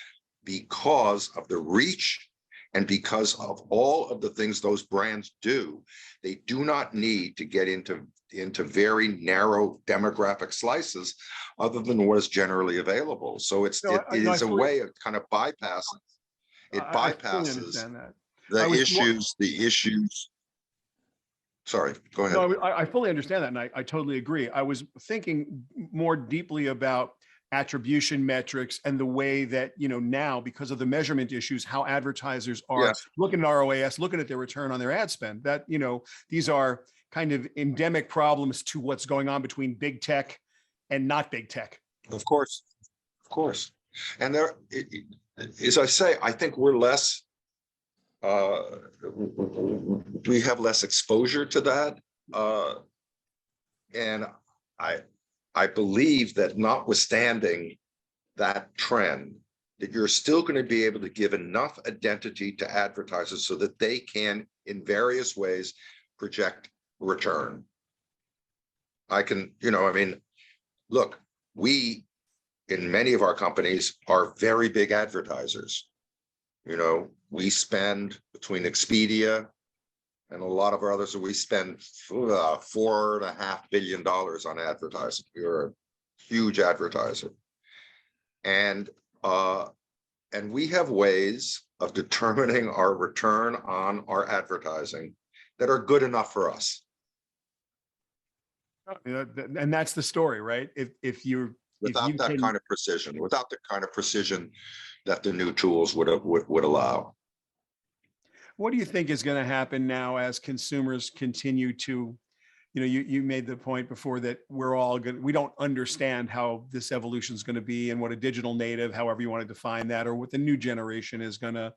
because of the reach and because of all of the things those brands do. They do not need to get into very narrow demographic slices other than what is generally available. So it is a way of kind of bypassing. It bypasses the issues. Sorry, go ahead. No, I fully understand that, and I totally agree. I was thinking more deeply about attribution metrics and the way that, now, because of the measurement issues, how advertisers are looking at ROAS, looking at their return on their ad spend. That, these are kind of endemic problems to what's going on between big tech and not big tech. Of course. And there, as I say, I think we're less, we have less exposure to that. And I believe that, notwithstanding that trend, that you're still going to be able to give enough identity to advertisers so that they can, in various ways, project return. Look, we, in many of our companies, are very big advertisers. We spend, between Expedia and a lot of our others, we spend $4.5 billion on advertising. We're a huge advertiser. And we have ways of determining our return on our advertising that are good enough for us. And that's the story, right? Without that kind of precision that the new tools would allow. What do you think is going to happen now as consumers continue to, you made the point before that we don't understand how this evolution is going to be and what a digital native, however you want to define that, or what the new generation is going to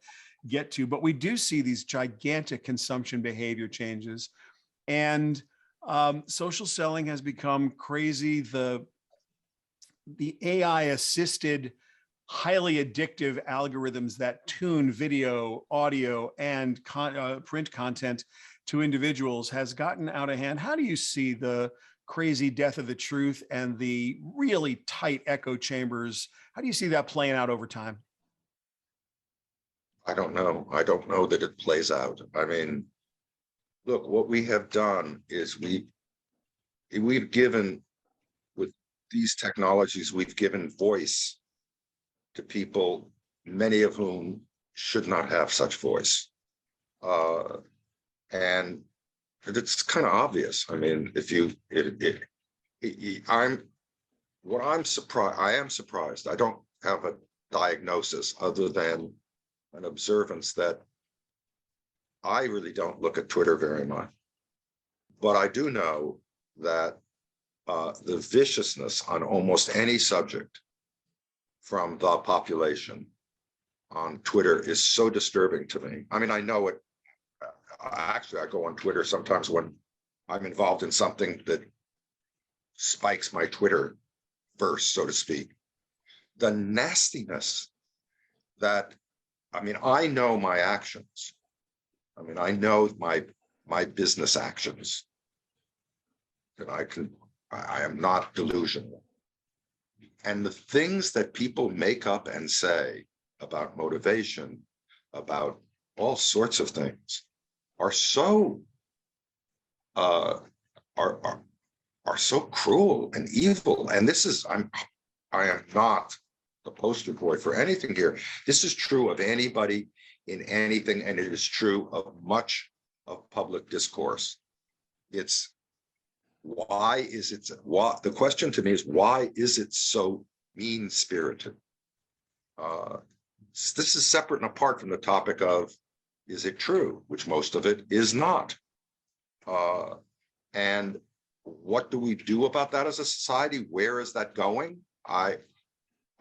get to. But we do see these gigantic consumption behavior changes, and social selling has become crazy. The AI assisted, highly addictive algorithms that tune video, audio, and print content to individuals has gotten out of hand. How do you see the crazy death of the truth and the really tight echo chambers? How do you see that playing out over time? I don't know. I don't know that it plays out. I mean, look, what we have done is we've given, with these technologies, we've given voice to people, many of whom should not have such voice. And it's kind of obvious. I mean, I am surprised. I don't have a diagnosis other than an observance that I really don't look at Twitter very much. But I do know that the viciousness on almost any subject from the population on Twitter is so disturbing to me. I mean, I know it. Actually, I go on Twitter sometimes when I'm involved in something that spikes my Twitter verse, so to speak. The nastiness that, I mean, I know my actions. I mean, I know my business actions. And I am not delusional. And the things that people make up and say about motivation, about all sorts of things, are so are so cruel and evil. And this is I am not the poster boy for anything here. This is true of anybody in anything, and it is true of much of public discourse. It's why is it the question to me is, why is it so mean-spirited? This is separate and apart from the topic of, is it true, which most of it is not. And what do we do about that as a society? Where is that going? I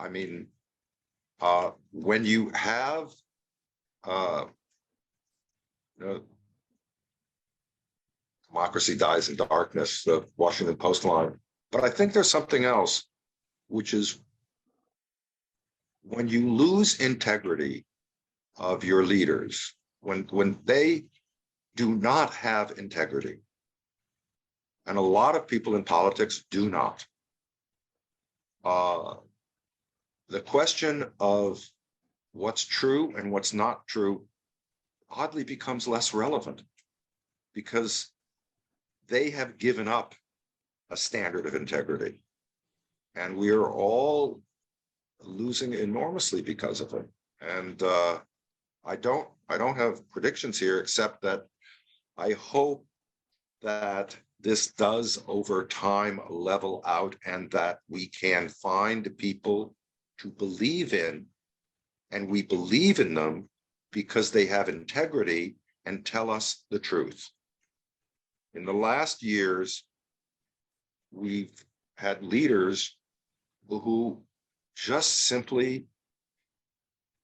mean, when you have, democracy dies in darkness, the Washington Post line. But I think there's something else, which is when you lose integrity of your leaders, when they do not have integrity, and a lot of people in politics do not, the question of what's true and what's not true oddly becomes less relevant, because they have given up a standard of integrity, and we are all losing enormously because of it. And I don't have predictions here, except that I hope that this does over time level out, and that we can find people to believe in, and we believe in them because they have integrity and tell us the truth. In the last years, we've had leaders who just simply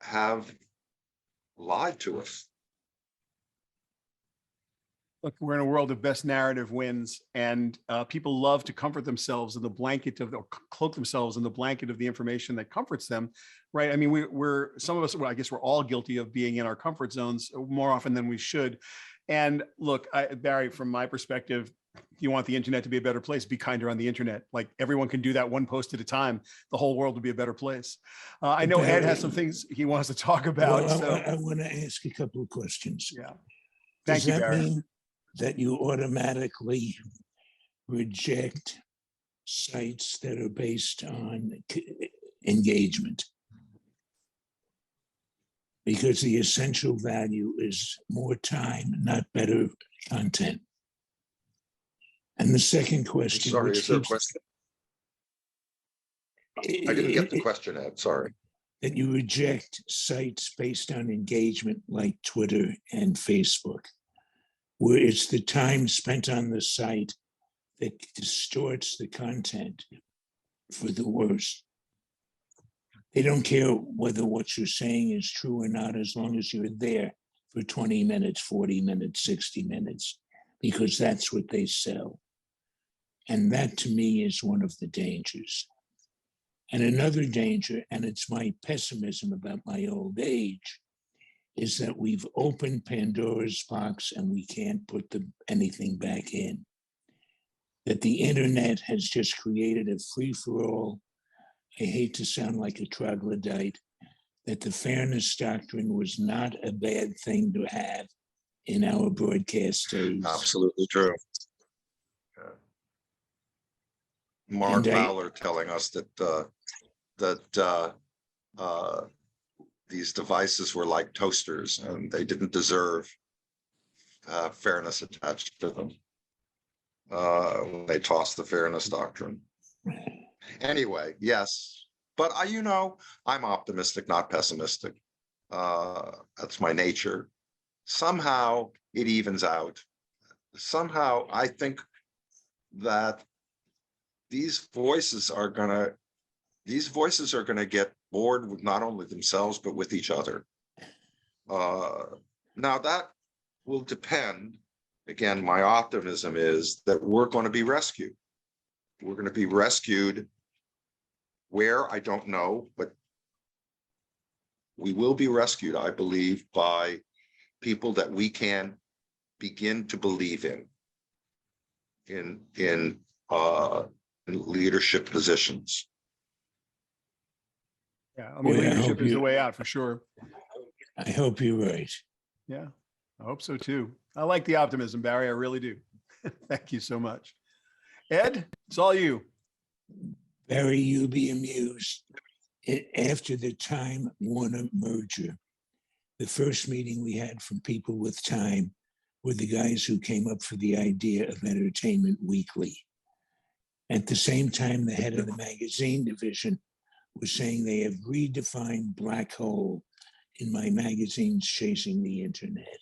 have lied to us. Look, we're in a world of best narrative wins, and people love to comfort themselves in the blanket of, or cloak themselves in the blanket of the information that comforts them, right? I mean, we're some of us, well, I guess we're all guilty of being in our comfort zones more often than we should. And look, Barry, from my perspective, you want the internet to be a better place, be kinder on the internet. Like, everyone can do that one post at a time. The whole world will be a better place. I know Ed has some things he wants to talk about. Well, so I want to ask a couple of questions. yeah, Does thank you, that Barry. mean that you automatically reject sites that are based on engagement? Because the essential value is more time, not better content. And the second question, Sorry, which is there a keeps- question? I didn't get the question, Ed, sorry. that you reject sites based on engagement like Twitter and Facebook, where it's the time spent on the site that distorts the content for the worse. They don't care whether what you're saying is true or not, as long as you're there for 20 minutes, 40 minutes, 60 minutes, because that's what they sell. And that, to me, is one of the dangers. And another danger, and it's my pessimism about my old age, is that we've opened Pandora's box and we can't put anything back in. That the internet has just created a free-for-all. I hate to sound like a troglodyte, that the fairness doctrine was not a bad thing to have in our broadcast days. Absolutely true. Mark And Fowler telling us that these devices were like toasters and they didn't deserve fairness attached to them when they tossed the fairness doctrine. Anyway, yes, but I'm optimistic, not pessimistic. That's my nature. Somehow it evens out. Somehow I think that these voices are gonna get bored with not only themselves, but with each other. Now that will depend. Again, my optimism is that we're going to be rescued. We're going to be rescued where, I don't know, but we will be rescued, I believe, by people that we can begin to believe in leadership positions. Yeah, I mean, Boy, I leadership hope is the you- way out for sure. I hope you're right. Yeah, I hope so too. I like the optimism, Barry. I really do. Thank you so much. Ed, it's all you. Barry, you'll be amused. After the Time Warner merger, the first meeting we had from people with time were the guys who came up for the idea of Entertainment Weekly. At the same time, the head of the magazine division was saying they have redefined black hole in my magazines chasing the internet.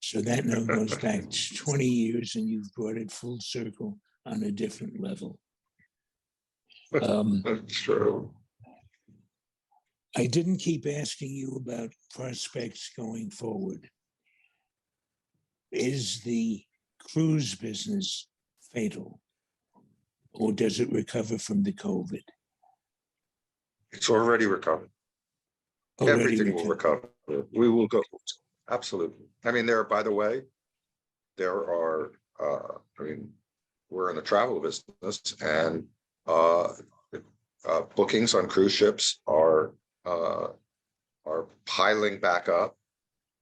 So that now goes back 20 years, and you've brought it full circle on a different level. That's true. I didn't keep asking you about prospects going forward. Is the cruise business fatal, or does it recover from the COVID? It's already recovered. Already Everything will recovered. recover. We will go. Absolutely. I mean, by the way, there are, I mean, we're in the travel business, and bookings on cruise ships are piling back up.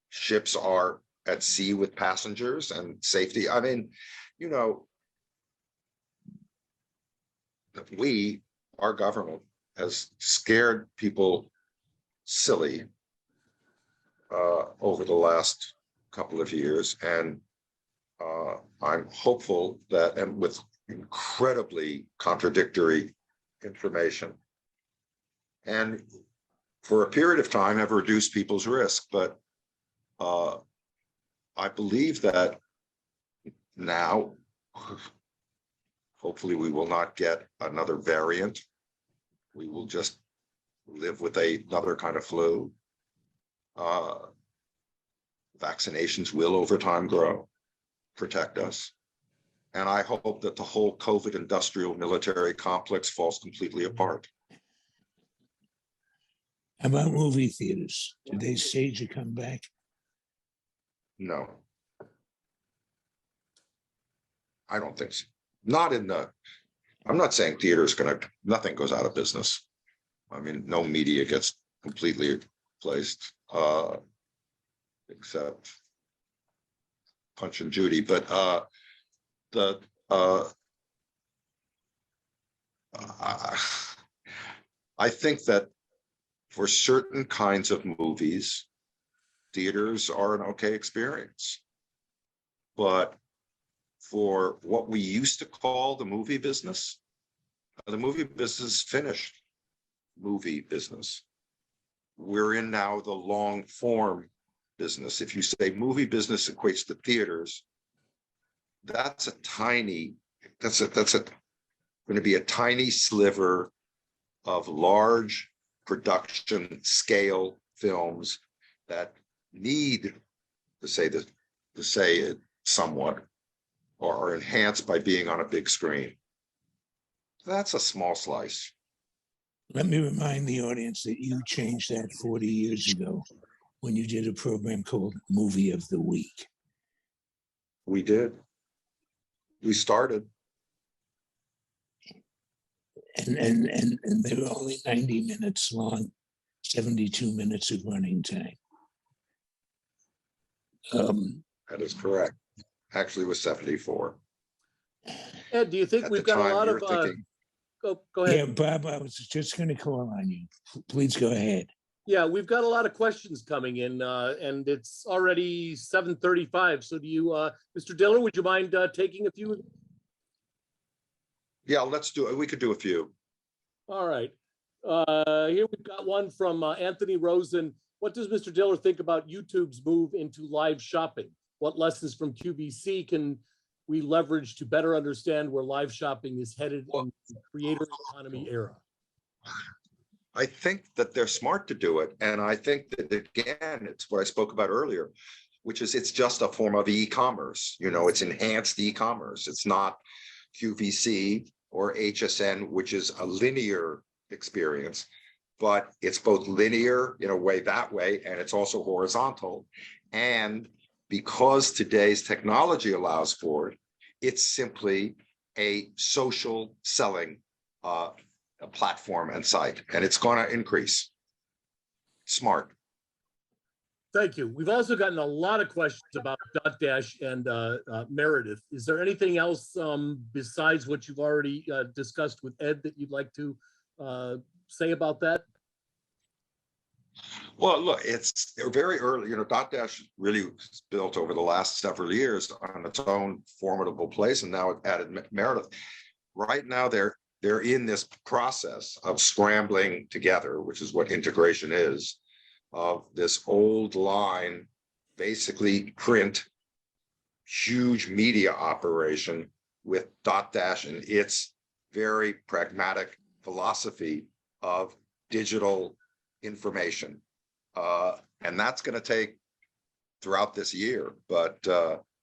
Ships are at sea with passengers and safety. I mean, you know, our government has scared people silly over the last couple of years, and I'm hopeful that, and with incredibly contradictory information, and for a period of time have reduced people's risk. But I believe that now, hopefully, we will not get another variant. We will just live with another kind of flu. Vaccinations will over time grow, protect us. And I hope that the whole COVID industrial military complex falls completely apart. How about movie theaters? Did they stage a comeback? No. I don't think so. Not in the, I'm not saying theater's nothing goes out of business. I mean, no media gets completely replaced, except Punch and Judy. But I think that for certain kinds of movies, theaters are an okay experience. But for what we used to call the movie business finished. Movie business. We're in now the long form business. If you say movie business equates to theaters, that's going to be a tiny sliver of large production scale films that need to say it somewhat, or are enhanced by being on a big screen. That's a small slice. Let me remind the audience that you changed that 40 years ago when you did a program called Movie of the Week. We did. We started. And they were only 90 minutes long, 72 minutes of running time. That is correct. Actually, it was 74. Ed, do you think At we've the got a time, lot you of, were thinking, go ahead. Yeah, Bob, I was just going to call on you. Please go ahead. Yeah, we've got a lot of questions coming in, and it's already 7:35. So do you, Mr. Diller, would you mind taking a few? yeah, let's do it. We could do a few. All right. Here we've got one from Anthony Rosen. What does Mr. Diller think about YouTube's move into live shopping? What lessons from QVC can we leverage to better understand where live shopping is headed in the creator economy era? I think that they're smart to do it. And I think that, again, it's what I spoke about earlier, which is it's just a form of e-commerce. You know, it's enhanced e-commerce. It's not QVC or HSN, which is a linear experience, but it's both linear in a way that way, and it's also horizontal. And because today's technology allows for it, it's simply a social selling a platform and site, and it's going to increase. Smart. Thank you. We've also gotten a lot of questions about Dotdash and Meredith. Is there anything else besides what you've already discussed with Ed that you'd like to say about that? Well, look, it's very early. You know, Dotdash really was built over the last several years on its own formidable place, and now it added Meredith. Right now, they're in this process of scrambling together, which is what integration is, of this old line, basically print, huge media operation with Dotdash and its very pragmatic philosophy of digital information. And that's going to take throughout this year, but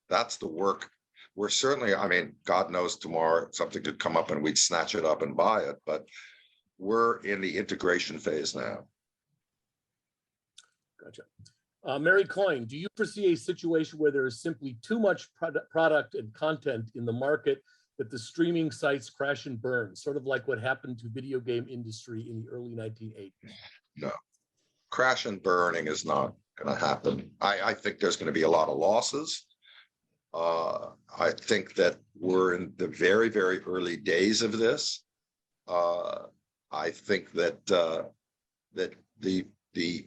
that's the work. We're certainly, I mean, God knows tomorrow something could come up and we'd snatch it up and buy it, but we're in the integration phase now. Gotcha. Mary Coyne, do you foresee a situation where there is simply too much product and content in the market that the streaming sites crash and burn, sort of like what happened to video game industry in the early 1980s? No, crash and burning is not going to happen. I think there's going to be a lot of losses. I think that we're in the very, very early days of this. I think that that the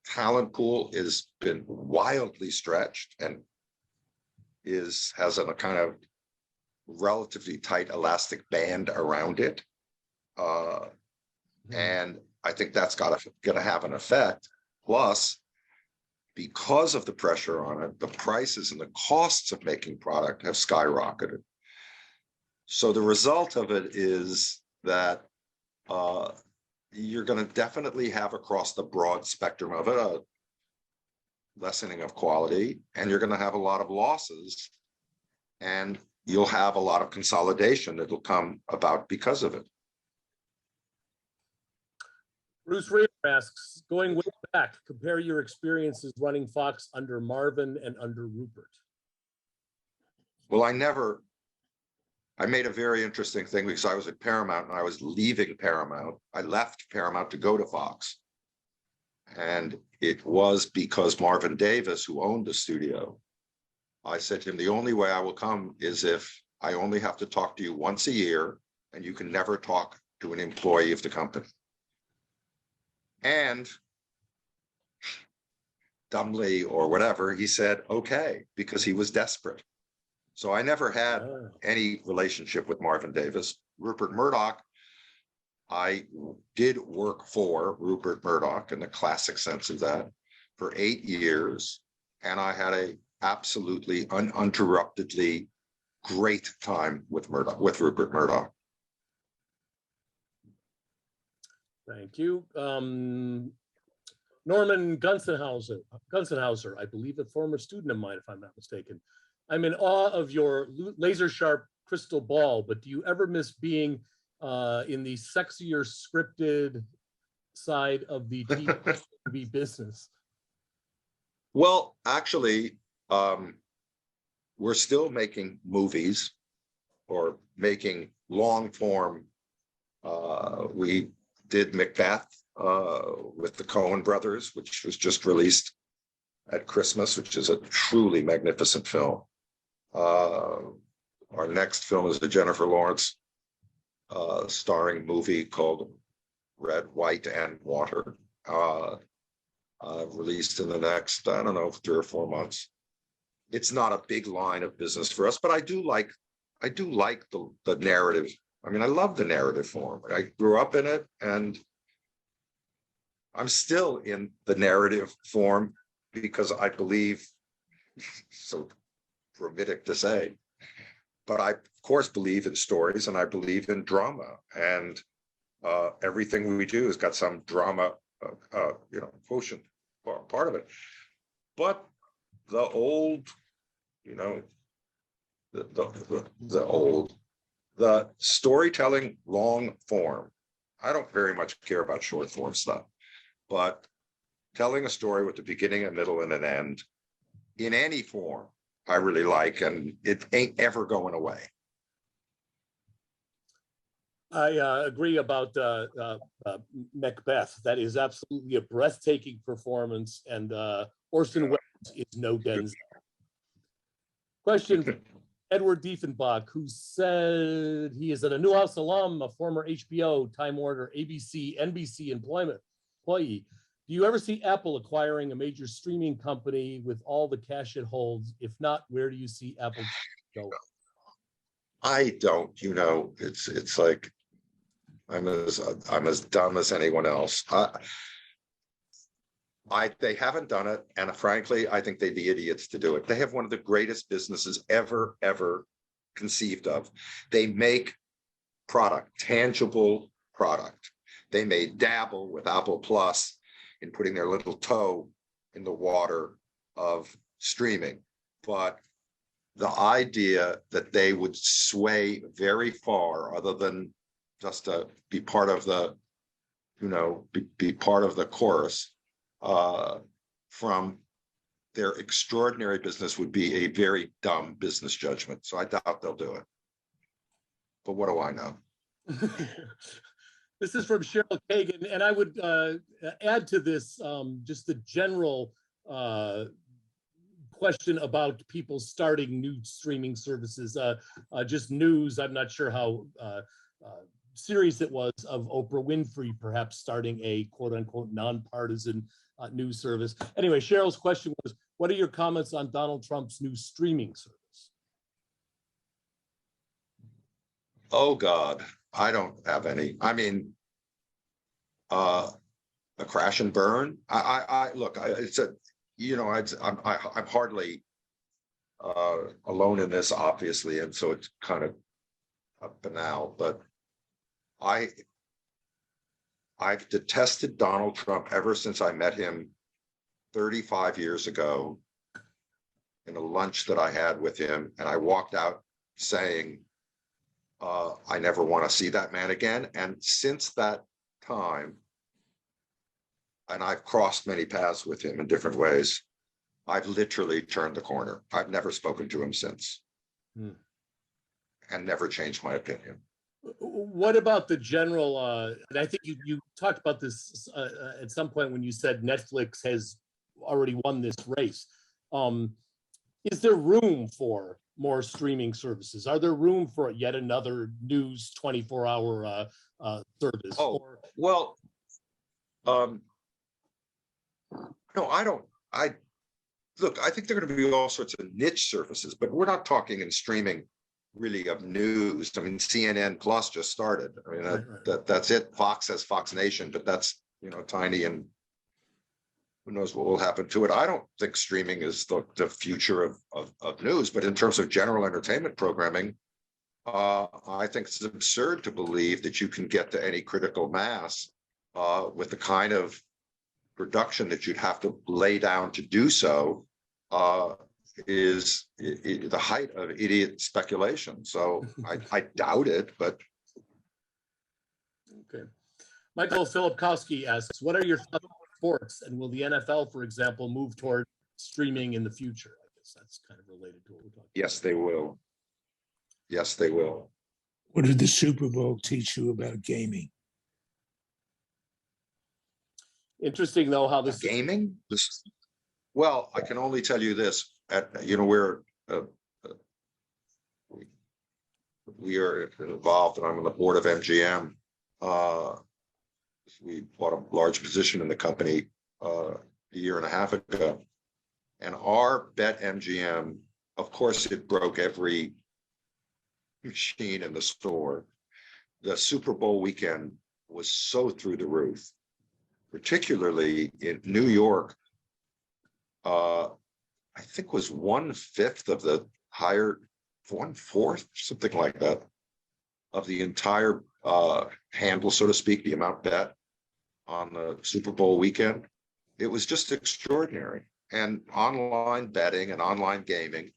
talent pool has been wildly stretched and has a kind of relatively tight elastic band around it. And I think that's going to have an effect. Plus, because of the pressure on it, the prices and the costs of making product have skyrocketed. So the result of it is that you're going to definitely have across the broad spectrum of it a lessening of quality, and you're going to have a lot of losses, and you'll have a lot of consolidation that will come about because of it. Bruce Rader asks, going way back, compare your experiences running Fox under Marvin and under Rupert. Well, I made a very interesting thing because I was at Paramount and I was leaving Paramount. I left Paramount to go to Fox. And it was because Marvin Davis, who owned the studio, I said to him, the only way I will come is if I only have to talk to you once a year and you can never talk to an employee of the company. And dumbly or whatever, he said, okay, because he was desperate. So I never had any relationship with Marvin Davis. Rupert Murdoch, I did work for Rupert Murdoch in the classic sense of that for 8 years. And I had a absolutely uninterruptedly great time with Rupert Murdoch. Thank you. Norman Gunzenhauser, I believe a former student of mine, if I'm not mistaken. I'm in awe of your laser sharp crystal ball, but do you ever miss being in the sexier scripted side of the TV business? Well, actually, we're still making movies or making long form. We did Macbeth with the Coen brothers, which was just released at Christmas, which is a truly magnificent film. Our next film is the Jennifer Lawrence starring movie called Red, White, and Water, released in the next, I don't know, 3 or 4 months. It's not a big line of business for us, but I do like the narrative. I mean, I love the narrative form. I grew up in it, and I'm still in the narrative form because I believe, so dramatic to say, but I, of course, believe in stories and I believe in drama. And everything we do has got some drama, quotient part of it. But the old, the storytelling long form. I don't very much care about short form stuff, but telling a story with a beginning, a middle, and an end in any form, I really like, and it ain't ever going away. I agree about Macbeth. That is absolutely a breathtaking performance, and Orson Welles is no Denzel. Question from Edward Diefenbach, who said he is a Newhouse alum, a former HBO, Time Warner, ABC, NBC employee. Do you ever see Apple acquiring a major streaming company with all the cash it holds? If not, where do you see Apple go? I don't, it's like I'm as dumb as anyone else. They haven't done it, and frankly, I think they'd be idiots to do it. They have one of the greatest businesses ever conceived of. They make product, tangible product. They may dabble with Apple Plus in putting their little toe in the water of streaming, but the idea that they would sway very far, other than just to be part of the, be part of the chorus, from their extraordinary business would be a very dumb business judgment. So I doubt they'll do it. But what do I know? This is from Cheryl Kagan, and I would add to this just the general question about people starting new streaming services. Just news, I'm not sure how serious it was, of Oprah Winfrey perhaps starting a quote unquote nonpartisan news service. Anyway, Cheryl's question was, what are your comments on Donald Trump's new streaming service? Oh God, I don't have any. I mean, a crash and burn. I'm hardly alone in this, obviously, and so it's kind of banal. But I've detested Donald Trump ever since I met him 35 years ago in a lunch that I had with him, and I walked out saying, I never want to see that man again. And since that time, and I've crossed many paths with him in different ways, I've literally turned the corner. I've never spoken to him since, and never changed my opinion. What about the general, and I think you talked about this at some point when you said Netflix has already won this race. Is there room for more streaming services? Are there room for yet another news 24-hour service? No, I don't. I think there are going to be all sorts of niche services, but we're not talking in streaming really of news. I mean, CNN Plus just started. I mean, that's it. Fox has Fox Nation, but that's, tiny, and who knows what will happen to it. I don't think streaming is the future of news, but in terms of general entertainment programming, I think it's absurd to believe that you can get to any critical mass with the kind of production that you'd have to lay down to do so. Is the height of idiot speculation. So I doubt it, but. Okay. Michael Filipkowski asks, what are your thoughts on sports, and will the NFL, for example, move toward streaming in the future? I guess that's kind of related to what we're talking about. Yes, they will. Yes, they will. What did the Super Bowl teach you about gaming? Interesting, though, how this gaming. Well, I can only tell you this. We're we are involved, and I'm on the board of MGM. We bought a large position in the company a year and a half ago, and our BetMGM, of course, it broke every machine in the store. The Super Bowl weekend was so through the roof, particularly in New York. I think was 1/5 of the higher 1/4, something like that, of the entire handle, so to speak, the amount bet on the Super Bowl weekend. It was just extraordinary. And online betting and online gaming,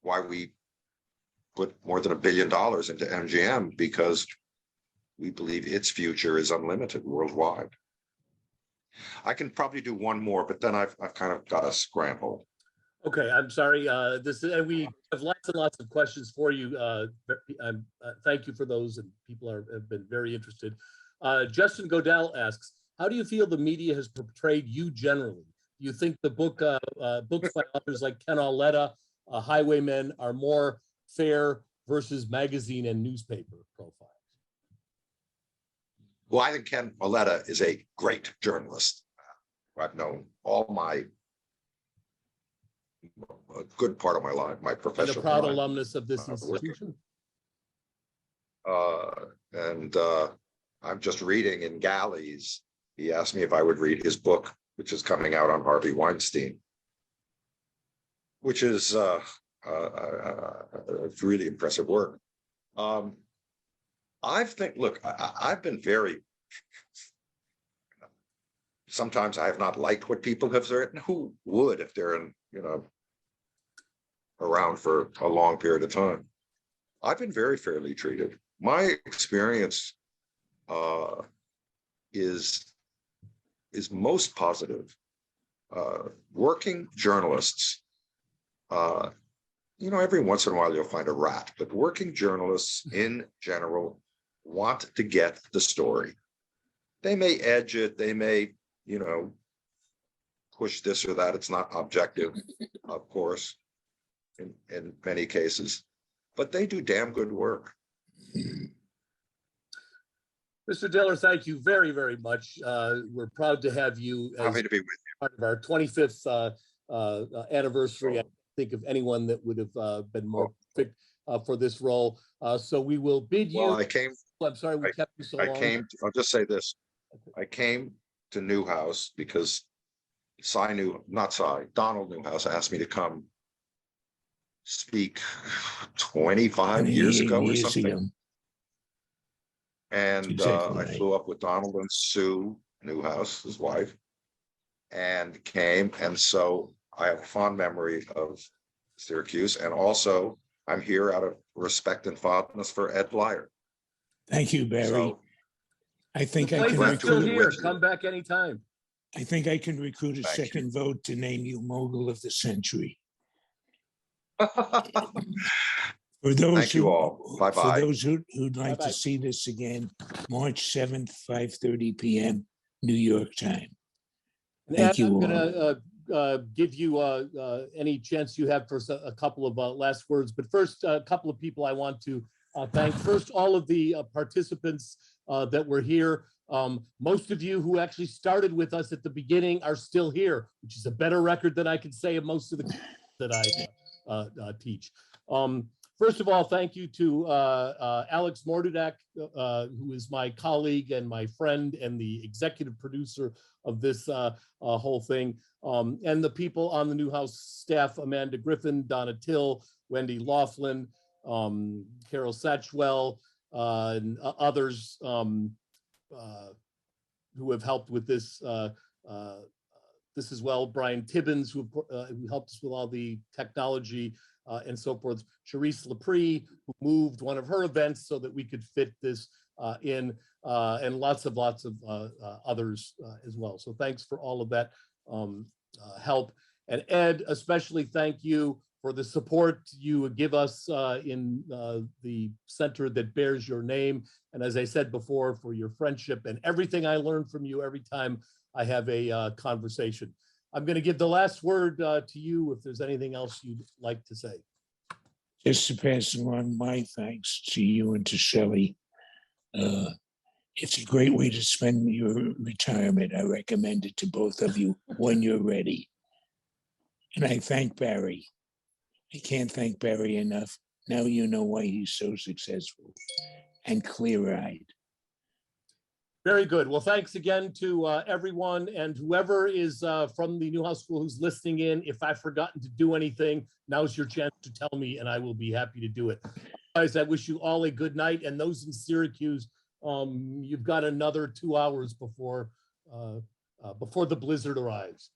why we put more than $1 billion into MGM, because we believe its future is unlimited worldwide. I can probably do one more, but then I've kind of got to scramble. Okay, I'm sorry. And we have lots and lots of questions for you. Thank you for those, and people have been very interested. Justin Godell asks, how do you feel the media has portrayed you generally? Do you think the books by authors like Ken Auletta, Highwaymen, are more fair versus magazine and newspaper profiles? Well, I think Ken Auletta is a great journalist. I've known a good part of my life, my And a professional proud life. alumnus of this institution. I'm just reading in Galleys. He asked me if I would read his book, which is coming out on Harvey Weinstein, which is really impressive work. I've been very, sometimes I have not liked what people have written. Who would if they're around for a long period of time? I've been very fairly treated. My experience is most positive. Working journalists, every once in a while you'll find a rat, but working journalists in general want to get the story. They may edge it, they may, push this or that. It's not objective, of course, in many cases, but they do damn good work. Mr. Diller, thank you very, very much. We're proud to have you as Happy to be with you. part of our 25th anniversary. I think of anyone that would have been more fit for this role. So we will bid you. Well, I'm sorry we kept you so long. I'll just say this. I came to Newhouse because Donald Newhouse asked me to come speak 25 years ago or something. And Exactly I right. flew up with Donald and Sue Newhouse, his wife, and came. And so I have a fond memory of Syracuse. And also, I'm here out of respect and fondness for Ed Blyer. Thank you, Barry. So, I think The I place can is still with here. you. Come back anytime. I think I can recruit a Thank you. second vote to name you mogul of the century. For those Thank you all. Bye-bye. For those who'd like Bye-bye. to see this again, March 7th, 5:30 p.m., New York time. And Thank Ed, you I'm all. gonna give you any chance you have for a couple of last words. But first, a couple of people I want to thank. First, all of the participants that were here. Most of you who actually started with us at the beginning are still here, which is a better record than I can say of most of the that I teach. First of all, thank you to Alex Mordudak, who is my colleague and my friend and the executive producer of this whole thing, and the people on the Newhouse staff, Amanda Griffin, Donna Till, Wendy Laughlin, Carol Satchwell, and others who have helped with this as well. Brian Tibbins, who helped us with all the technology and so forth. Charisse Lepre, who moved one of her events so that we could fit this in, and lots of others as well. So thanks for all of that help. And Ed, especially thank you for the support you give us in the center that bears your name. And as I said before, for your friendship and everything I learn from you every time I have a conversation. I'm going to give the last word to you if there's anything else you'd like to say. Just to pass along my thanks to you and to Shelley. It's a great way to spend your retirement. I recommend it to both of you when you're ready. And I thank Barry. I can't thank Barry enough. Now you know why he's so successful and clear-eyed. Very good. Well, thanks again to everyone, and whoever is from the Newhouse School who's listening in. If I've forgotten to do anything, now's your chance to tell me, and I will be happy to do it. Guys, I wish you all a good night, and those in Syracuse, you've got another 2 hours before the blizzard arrives.